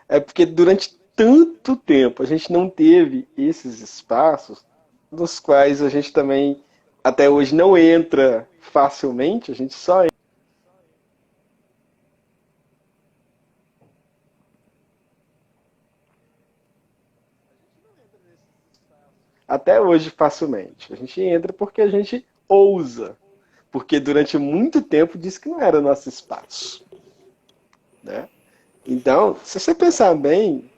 B: É porque durante tanto tempo a gente não teve esses espaços nos quais a gente também até hoje não entra facilmente, a gente só até hoje facilmente. A gente entra porque a gente ousa, porque durante muito tempo disse que não era nosso espaço, né? Então, se você pensar bem,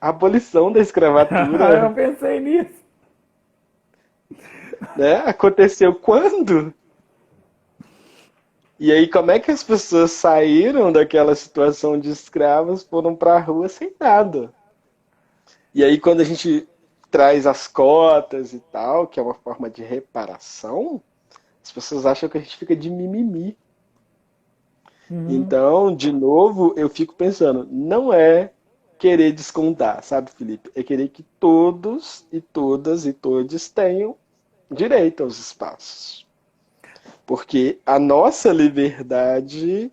B: a abolição da
A: Eu
B: escravatura,
A: pensei nisso.
B: né, aconteceu quando? E aí, como é que as pessoas saíram daquela situação de escravos, foram para a rua sem nada? E aí, quando a gente traz as cotas e tal, que é uma forma de reparação, as pessoas acham que a gente fica de mimimi.
A: Uhum.
B: Então, de novo, eu fico pensando, não é querer descontar, sabe, Felipe? É querer que todos e todas e todes tenham direito aos espaços. Porque a nossa liberdade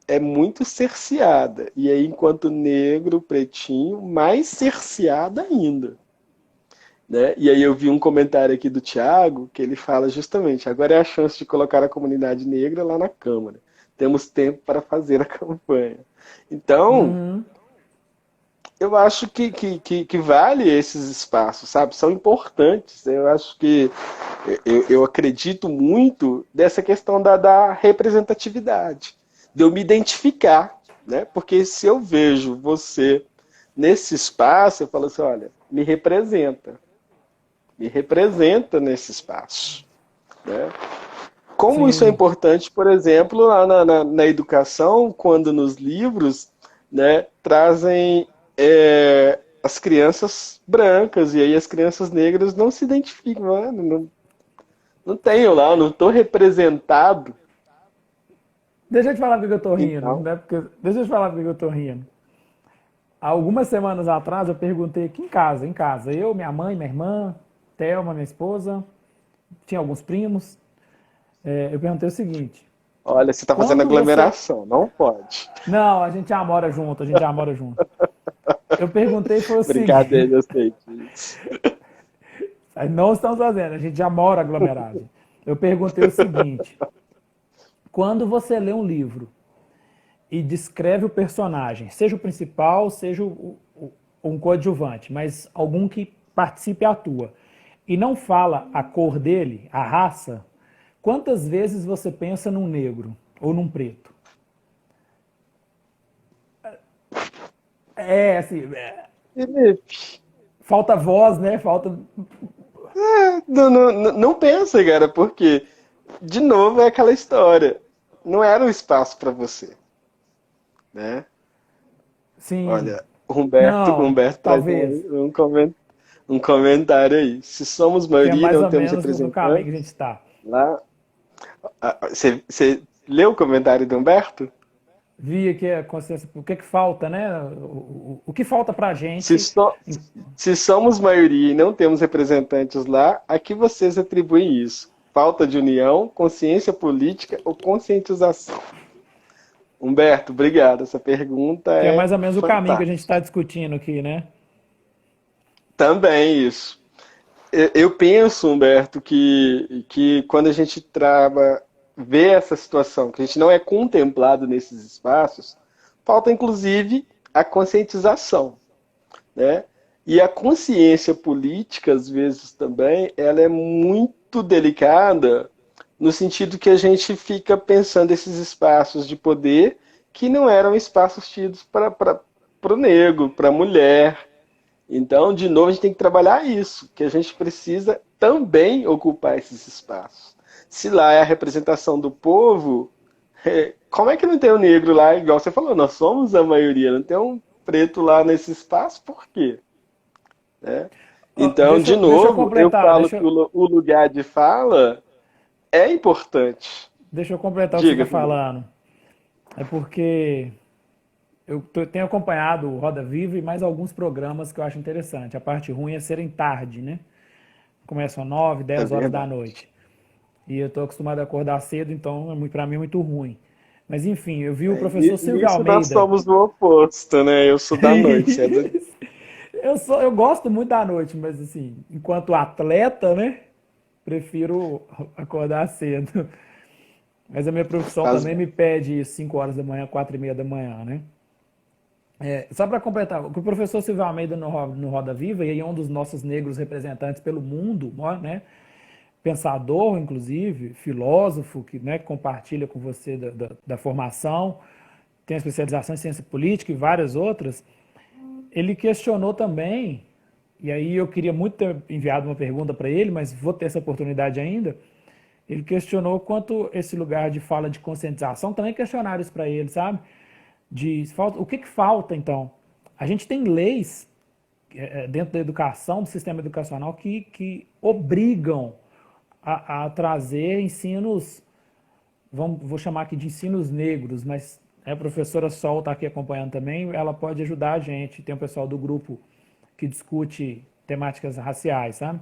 B: é muito cerceada. E aí, enquanto negro, pretinho, mais cerceada ainda. Né? E aí eu vi um comentário aqui do Thiago que ele fala justamente, agora é a chance de colocar a comunidade negra lá na Câmara. Temos tempo para fazer a campanha. Então,
A: Uhum.
B: eu acho que vale esses espaços, sabe? São importantes. Eu acho que eu acredito muito dessa questão da representatividade, de eu me identificar, né? Porque se eu vejo você nesse espaço, eu falo assim, olha, me representa nesse espaço, né? Como isso é
A: Sim.
B: importante, por exemplo, lá na educação, quando nos livros, né, trazem as crianças brancas e aí as crianças negras não se identificam, mano, não tenho lá, não estou representado.
A: Deixa eu te falar porque eu tô rindo,
B: Então,
A: né? Deixa eu te falar porque eu tô rindo. Algumas semanas atrás eu perguntei aqui em casa, eu, minha mãe, minha irmã, Thelma, minha esposa, tinha alguns primos. Eu perguntei o seguinte:
B: olha, você está fazendo
A: quando você.
B: aglomeração, não pode.
A: Não, a gente já mora junto, a gente já mora junto. Eu perguntei e foi o seguinte:
B: Brincadeira, eu sei disso.
A: não estamos fazendo, a gente já mora aglomerado. Eu perguntei o seguinte: quando você lê um livro e descreve o personagem, seja o principal, seja um coadjuvante, mas algum que participe e atua, e não fala a cor dele, a raça, quantas vezes você pensa num negro ou num preto? Assim,
B: Felipe,
A: falta voz, né? Falta.
B: não pensa, cara, porque, de novo, é aquela história. Não era um espaço para você, né?
A: Sim.
B: Olha,
A: Não,
B: Humberto traz
A: talvez.
B: um comentário aí. Se somos
A: Que é
B: maioria e
A: mais
B: não
A: ou
B: temos
A: menos no caminho que a gente
B: representantes,
A: está.
B: lá. Você leu o comentário do Humberto?
A: Via que a consciência, o que que falta, né? O que falta pra
B: Se,
A: gente.
B: so- se somos maioria e não temos representantes lá, a que vocês atribuem isso? Falta de união, consciência política ou conscientização? Humberto, obrigado. Essa pergunta
A: Que é
B: é
A: mais ou menos o caminho que a gente
B: fantástica.
A: está discutindo aqui, né?
B: Também isso. Eu penso, Humberto, que quando a gente vê essa situação, que a gente não é contemplado nesses espaços, falta inclusive a conscientização, né? E a consciência política, às vezes também, ela é muito delicada no sentido que a gente fica pensando esses espaços de poder que não eram espaços tidos para para o negro, para a mulher. Então, de novo, a gente tem que trabalhar isso, que a gente precisa também ocupar esses espaços. Se lá é a representação do povo, como é que não tem um negro lá, igual você falou, nós somos a maioria, não tem um preto lá nesse espaço, por quê? Né?
A: Ó,
B: Então, de
A: deixa eu
B: novo, eu
A: completar,
B: falo que o lugar de fala é importante.
A: deixa eu completar o que você está
B: Diga, Felipe.
A: falando. É porque tenho acompanhado o Roda Viva e mais alguns programas que eu acho interessante. A parte ruim é serem tarde, né? Começam 9,
B: É
A: 10 horas da
B: verdade.
A: noite. E eu estou acostumado a acordar cedo, então para mim é muito ruim. Mas enfim, eu vi o professor Silvio
B: Nisso nós
A: Almeida.
B: somos o oposto, né? Eu sou da noite, você é do dia.
A: Eu gosto muito da noite, mas assim, enquanto atleta, né? Prefiro acordar cedo. Mas a minha profissão
B: Faz
A: também
B: bem.
A: me pede 5 horas da manhã, 4:30 da manhã, né? Só para completar, o professor Silvio Almeida no Roda Viva, e aí é um dos nossos negros representantes pelo mundo, né? Pensador, inclusive, filósofo, que, né, compartilha com você da formação, tem especialização em ciência política e várias outras. Ele questionou também, e aí eu queria muito ter enviado uma pergunta para ele, mas vou ter essa oportunidade ainda. Ele questionou quanto esse lugar de fala de conscientização, também questionaram isso para ele, sabe? O que falta, então? A gente tem leis dentro da educação, do sistema educacional, que obrigam a trazer ensinos, vou chamar aqui de ensinos negros, mas a professora Sol está aqui acompanhando também, ela pode ajudar a gente. Tem um pessoal do grupo que discute temáticas raciais, sabe?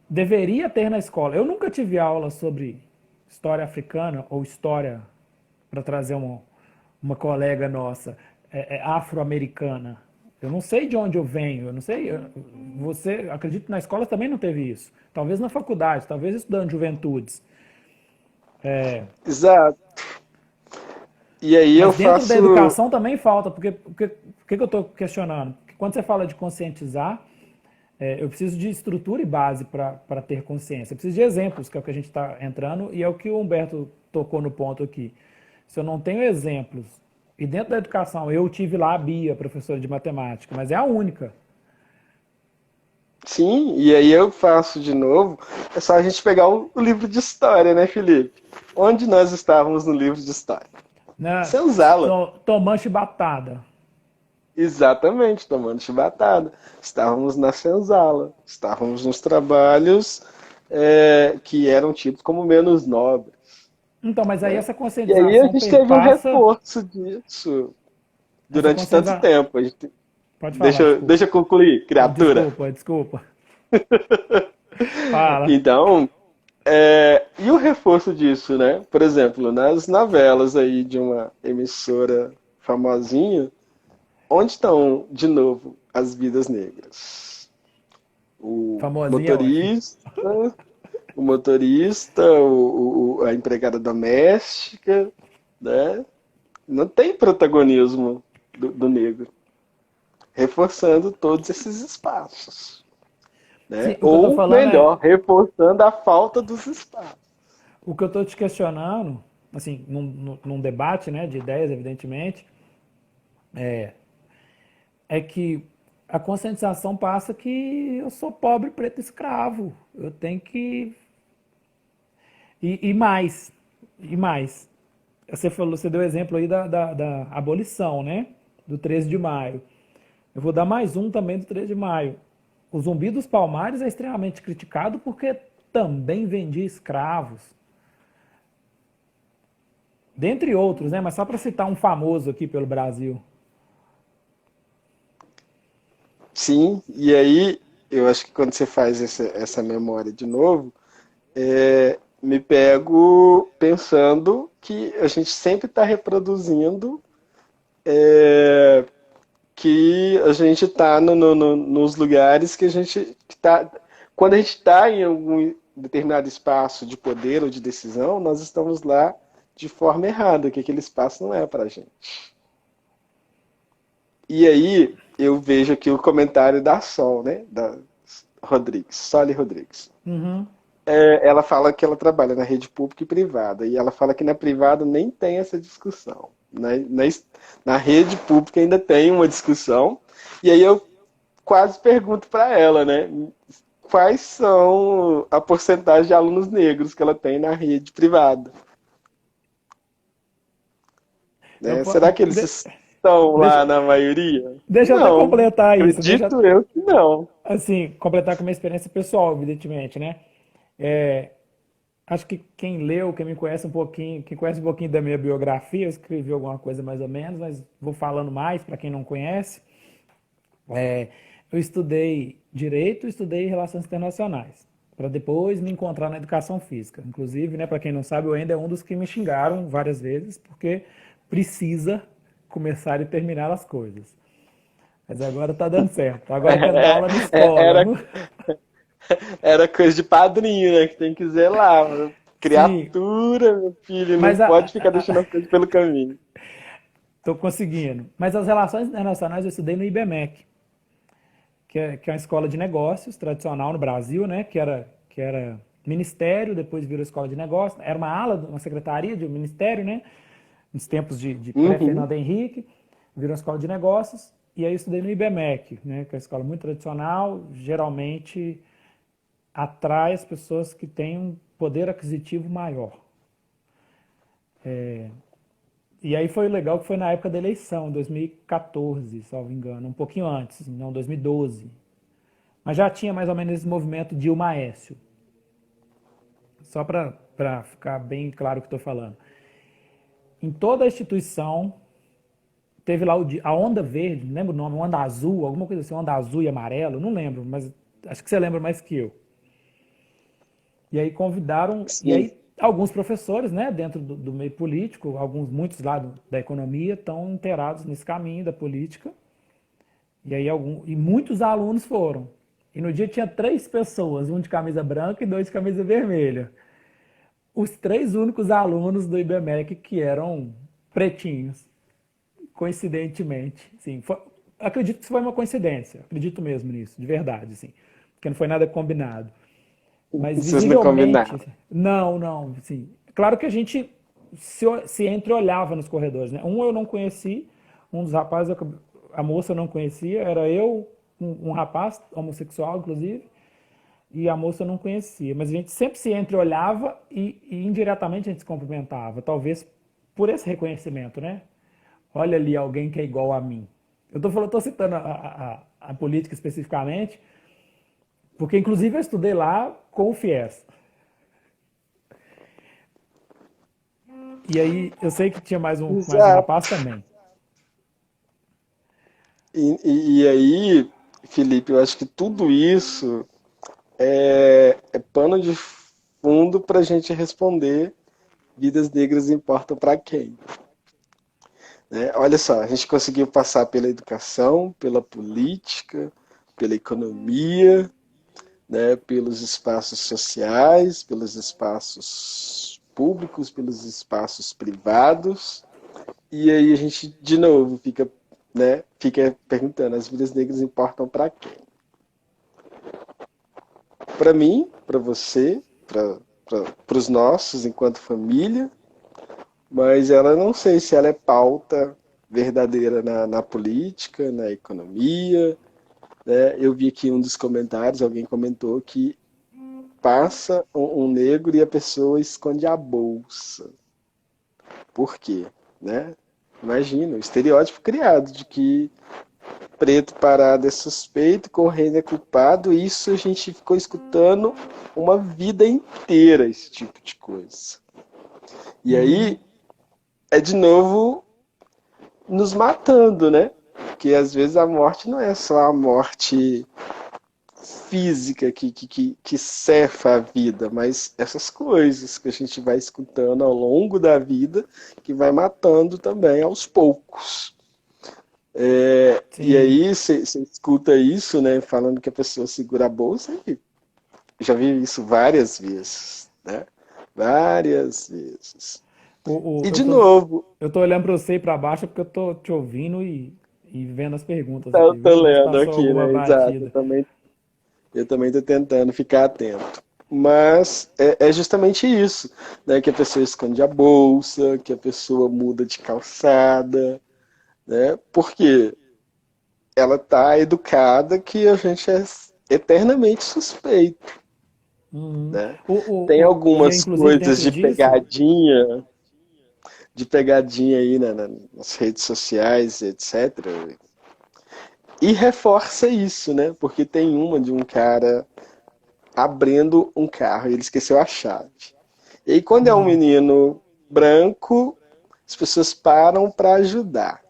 A: Deveria ter na escola. Eu nunca tive aula sobre história africana ou história, para trazer uma colega nossa, afro-americana. Eu não sei de onde eu venho, eu não sei. Você, acredito que na escola também não teve isso. Talvez na faculdade, talvez estudando juventudes.
B: Exato. E aí eu
A: Mas dentro da
B: faço.
A: educação também falta, porque o que eu estou questionando? Porque quando você fala de conscientizar, eu preciso de estrutura e base para ter consciência. Eu preciso de exemplos, que é o que a gente está entrando, e é o que o Humberto tocou no ponto aqui. Se eu não tenho exemplos, e dentro da educação, eu tive lá a Bia, professora de matemática, mas é a única.
B: Sim, e aí eu faço de novo. É só a gente pegar o livro de história, né, Felipe? Onde nós estávamos no livro de história?
A: Né?
B: Senzala.
A: Tomando chibatada.
B: Exatamente, tomando chibatada. Estávamos na senzala. Estávamos nos trabalhos que eram tidos como menos nobres.
A: Então, mas aí
B: Né?
A: essa
B: E aí a
A: conscientização
B: gente teve um
A: perpassa.
B: reforço disso
A: Essa
B: durante tanto
A: conscientização.
B: tempo.
A: Pode falar,
B: Deixa
A: desculpa.
B: eu concluir, criatura.
A: Desculpa. Fala.
B: Então, e o reforço disso, né? Por exemplo, nas novelas aí de uma emissora famosinha, onde estão, de novo, as vidas negras? O
A: Famosinha é ótimo.
B: motorista, o motorista, a empregada doméstica, né? Não tem protagonismo do negro, reforçando todos esses espaços, né?
A: Sim, o que eu tô
B: Ou
A: falando
B: melhor,
A: é.
B: reforçando a falta dos espaços.
A: O que eu tô te questionando, assim, num debate, né, de ideias, evidentemente, é que a conscientização passa que eu sou pobre, preto, escravo. Eu tenho que. E mais. E mais. Você deu exemplo aí da abolição, né? Do 13 de maio. Eu vou dar mais um também do 13 de maio. O Zumbi dos Palmares é extremamente criticado porque também vendia escravos. Dentre outros, né? Mas só para citar um famoso aqui pelo Brasil.
B: Sim, e aí eu acho que quando você faz essa memória de novo, me pego pensando que a gente sempre está reproduzindo que a gente está nos lugares que a gente está. Quando a gente está em algum determinado espaço de poder ou de decisão, nós estamos lá de forma errada, que aquele espaço não é para a gente. E aí eu vejo aqui o comentário da Sol, né? Da Rodrigues, Soli Rodrigues.
A: Uhum.
B: Ela fala que ela trabalha na rede pública e privada, e ela fala que na privada nem tem essa discussão. Na, na rede pública ainda tem uma discussão. E aí eu quase pergunto para ela, né? Quais são a porcentagem de alunos negros que ela tem na rede privada?
A: Eu
B: Né?
A: po-
B: Será que eles estão
A: deixa,
B: lá na maioria?
A: deixa eu até
B: Não.
A: completar isso, deixa
B: Acredito eu que não.
A: assim, completar com a minha experiência pessoal, evidentemente, né? É, acho que quem leu, quem me conhece um pouquinho, quem conhece um pouquinho da minha biografia, eu escrevi alguma coisa mais ou menos, mas vou falando mais para quem não conhece. É, eu estudei Direito, estudei Relações Internacionais, para depois me encontrar na Educação Física. Inclusive, né, para quem não sabe, eu ainda é um dos que me xingaram várias vezes, porque precisa começar e terminar as coisas. Mas agora tá dando certo. Agora eu quero dar aula na escola.
B: Era, era coisa de padrinho, né? Que tem que zelar.
A: Sim,
B: Criatura, meu filho, não
A: mas
B: pode ficar deixando as coisas pelo caminho.
A: tô conseguindo. Mas as relações internacionais eu estudei no IBMEC, que é uma escola de negócios tradicional no Brasil, né? Que era ministério, depois virou escola de negócios. Era uma ala, uma secretaria de um ministério, né? Nos tempos de
B: Uhum.
A: pré-Fernando Henrique, virou escola de negócios. E aí eu estudei no IBMEC, né? Que é uma escola muito tradicional, geralmente atrai as pessoas que têm um poder aquisitivo maior. E aí foi legal que foi na época da eleição, 2014, salvo engano, um pouquinho antes, não 2012. Mas já tinha mais ou menos esse movimento Dilma Aécio. Só para ficar bem claro o que estou falando. Em toda a instituição, teve lá a onda verde, não lembro o nome, onda azul, alguma coisa assim, onda azul e amarelo, não lembro, mas acho que você lembra mais que eu. E aí convidaram, e
B: Sim.
A: aí alguns professores, né, dentro do meio político, muitos lá da economia, estão inteirados nesse caminho da política. E muitos alunos foram. E no dia tinha 3 pessoas, um de camisa branca e 2 de camisa vermelha. Os 3 únicos alunos do IBMEC que eram pretinhos, coincidentemente. Sim, acredito que isso foi uma coincidência, acredito mesmo nisso, de verdade, sim, porque não foi nada combinado. Mas
B: Vocês não
A: visivelmente,
B: combinaram.
A: não, não, sim. Claro que a gente se entreolhava nos corredores, né? Um eu não conheci, um dos rapazes, a moça eu não conhecia, era eu, um rapaz homossexual, inclusive, e a moça eu não conhecia. Mas a gente sempre se entreolhava e indiretamente a gente se cumprimentava, talvez por esse reconhecimento, né? Olha ali alguém que é igual a mim. Eu tô citando a política especificamente, porque inclusive eu estudei lá com o FIES. E aí, eu sei que tinha mais um
B: Exato.
A: rapaz também.
B: E aí, Felipe, eu acho que tudo isso é pano de fundo para a gente responder vidas negras importam para quem? Né? Olha só, a gente conseguiu passar pela educação, pela política, pela economia, né, pelos espaços sociais, pelos espaços públicos, pelos espaços privados. E aí a gente, de novo, fica perguntando, as vidas negras importam para quem? Para mim, para você, para os nossos enquanto família, mas ela não sei se ela é pauta verdadeira na política, na economia. Né? Eu vi aqui um dos comentários, alguém comentou que passa um negro e a pessoa esconde a bolsa. Por quê? Né? Imagina, o estereótipo criado de que preto parado é suspeito, correndo é culpado, e isso a gente ficou escutando uma vida inteira, esse tipo de coisa. E
A: Uhum.
B: aí é de novo nos matando, né? Porque às vezes a morte não é só a morte física que cefa a vida, mas essas coisas que a gente vai escutando ao longo da vida que vai matando também aos poucos. E
A: Sim.
B: aí você escuta isso, né? Falando que a pessoa segura a bolsa, e já vi isso várias vezes, né? Várias vezes.
A: O, o-
B: E
A: eu
B: de
A: tô,
B: novo,
A: eu tô olhando para você e para baixo porque eu tô te ouvindo e vendo as perguntas aqui,
B: eu
A: ver
B: tô
A: se
B: lendo
A: passou
B: aqui,
A: alguma
B: né? Exato.
A: batida.
B: Eu também tô tentando ficar atento. mas é justamente isso, né? Que a pessoa esconde a bolsa, que a pessoa muda de calçada, né? Porque ela está educada que a gente é eternamente suspeito,
A: Uhum.
B: né? Tem
A: E aí,
B: algumas
A: inclusive,
B: coisas
A: dentro disso,
B: de pegadinha aí nas redes sociais, etc. E reforça isso, né? Porque tem uma de um cara abrindo um carro e ele esqueceu a chave. E aí, quando é um
A: nossa.
B: menino branco, as pessoas param para ajudar.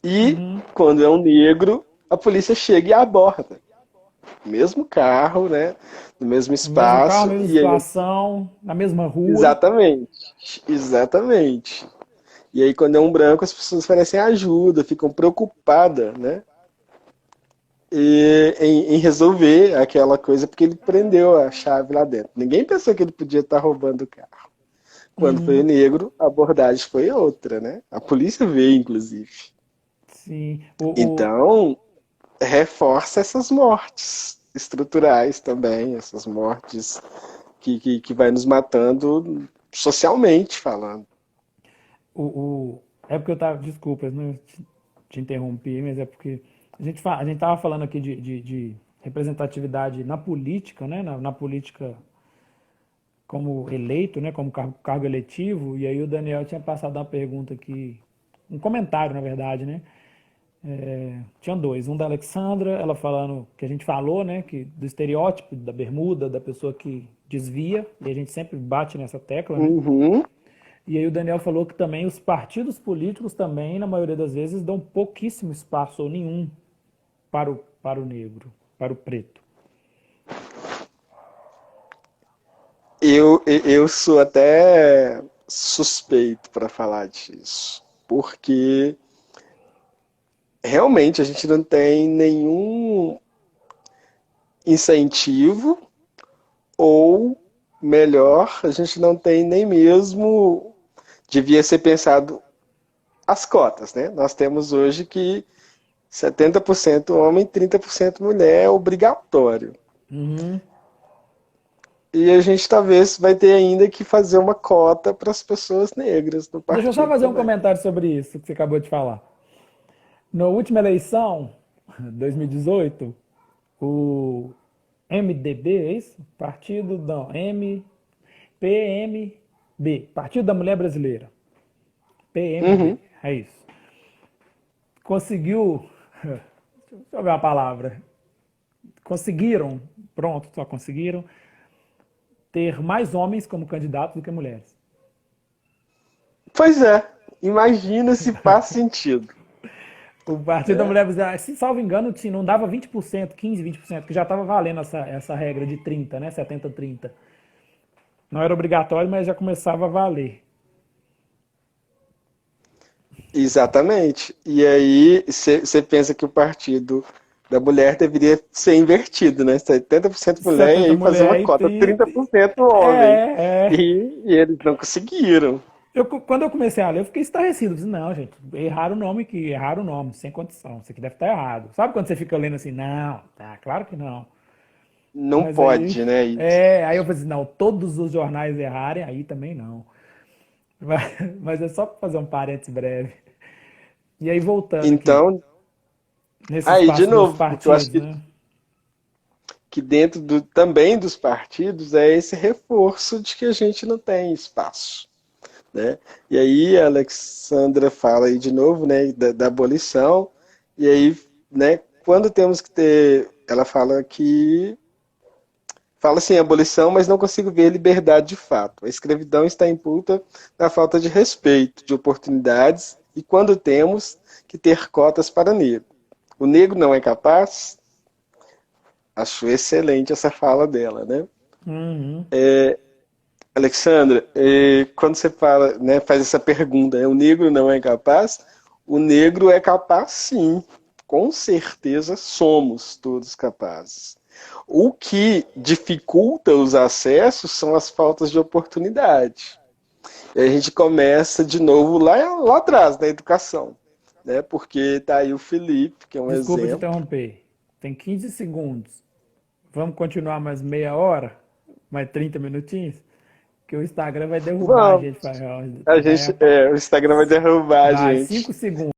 B: E
A: Uhum.
B: quando é um negro, a polícia chega e aborda. Mesmo carro, né? No mesmo
A: No mesmo carro,
B: espaço,
A: mesma
B: e aí.
A: situação, na mesma rua.
B: Exatamente. Exatamente. E aí, quando é um branco, as pessoas oferecem ajuda, ficam preocupadas, né? Em resolver aquela coisa, porque ele prendeu a chave lá dentro. Ninguém pensou que ele podia estar roubando o carro. Quando foi o
A: Uhum.
B: negro, a abordagem foi outra, né? A polícia veio, inclusive.
A: Sim.
B: Então, reforça essas mortes estruturais também, essas mortes que vai nos matando socialmente falando.
A: É porque eu tava. Desculpas, não te interrompi, mas é porque a gente tava falando aqui de representatividade na política, né? Na política como eleito, né? Como cargo eletivo, e aí o Daniel tinha passado uma pergunta aqui, um comentário, na verdade, né? Tinha dois, um da Alexandra, ela falando que a gente falou, né, que do estereótipo da bermuda, da pessoa que desvia, e a gente sempre bate nessa tecla, né?
B: Uhum.
A: E aí o Daniel falou que também os partidos políticos também, na maioria das vezes, dão pouquíssimo espaço ou nenhum para o negro, para o preto.
B: Eu sou até suspeito para falar disso, porque realmente a gente não tem nenhum incentivo, ou melhor, a gente não tem nem mesmo. Devia ser pensado as cotas, né? Nós temos hoje que 70% homem, 30% mulher é obrigatório.
A: Uhum.
B: E a gente talvez vai ter ainda que fazer uma cota para as pessoas negras no
A: Deixa eu só
B: partido
A: fazer um
B: também.
A: comentário sobre isso que você acabou de falar. Na última eleição, 2018, o MDB, é isso? Partido, não, PMB, Partido da Mulher Brasileira. PMB,
B: Uhum.
A: é isso. Conseguiu, deixa eu ver a palavra, conseguiram, pronto, só conseguiram ter mais homens como candidatos do que mulheres.
B: Pois é, imagina se faz sentido.
A: O Partido da
B: Né?
A: Mulher Brasileira, se salvo engano, não dava 20%, 15, 20%, que já estava valendo essa regra de 30, né? 70-30. Não era obrigatório, mas já começava a valer.
B: Exatamente. E aí você pensa que o partido da mulher deveria ser invertido, né? 70% mulher e
A: 70
B: aí fazer uma
A: mulher
B: cota
A: e
B: 30% homem.
A: é.
B: E eles não conseguiram.
A: Quando eu comecei a ler, eu fiquei estarrecido. Eu disse, não, gente, erraram o nome, sem condição. Isso aqui deve estar errado. Sabe quando você fica lendo assim, não, tá, claro que não.
B: Não
A: Mas aí,
B: pode, né? Isso.
A: aí eu falei assim, não, todos os jornais errarem, aí também não. Mas é só para fazer um parênteses breve. E aí, voltando aqui,
B: Então,
A: nesse
B: aí de
A: espaço dos
B: novo, porque eu acho
A: partidos, né?
B: que dentro também dos partidos é esse reforço de que a gente não tem espaço. Né? E aí a Alexandra fala aí de novo, né, da abolição, e aí, né, quando temos que ter, ela fala assim, abolição, mas não consigo ver liberdade de fato. A escravidão está imputa na falta de respeito, de oportunidades, e quando temos que ter cotas para negro. O negro não é capaz? Acho excelente essa fala dela, né?
A: Uhum.
B: Alexandra, quando você fala, né, faz essa pergunta, o negro não é capaz? O negro é capaz, sim. Com certeza somos todos capazes. O que dificulta os acessos são as faltas de oportunidade. E a gente começa de novo lá atrás, na educação. Né? Porque tá aí o Felipe, que é um
A: Desculpa te
B: exemplo.
A: interromper. Tem 15 segundos. Vamos continuar mais meia hora? Mais 30 minutinhos? Que o Instagram vai derrubar a
B: Vamos.
A: gente.
B: A gente, o Instagram vai derrubar a
A: Vai,
B: gente.
A: 5 segundos.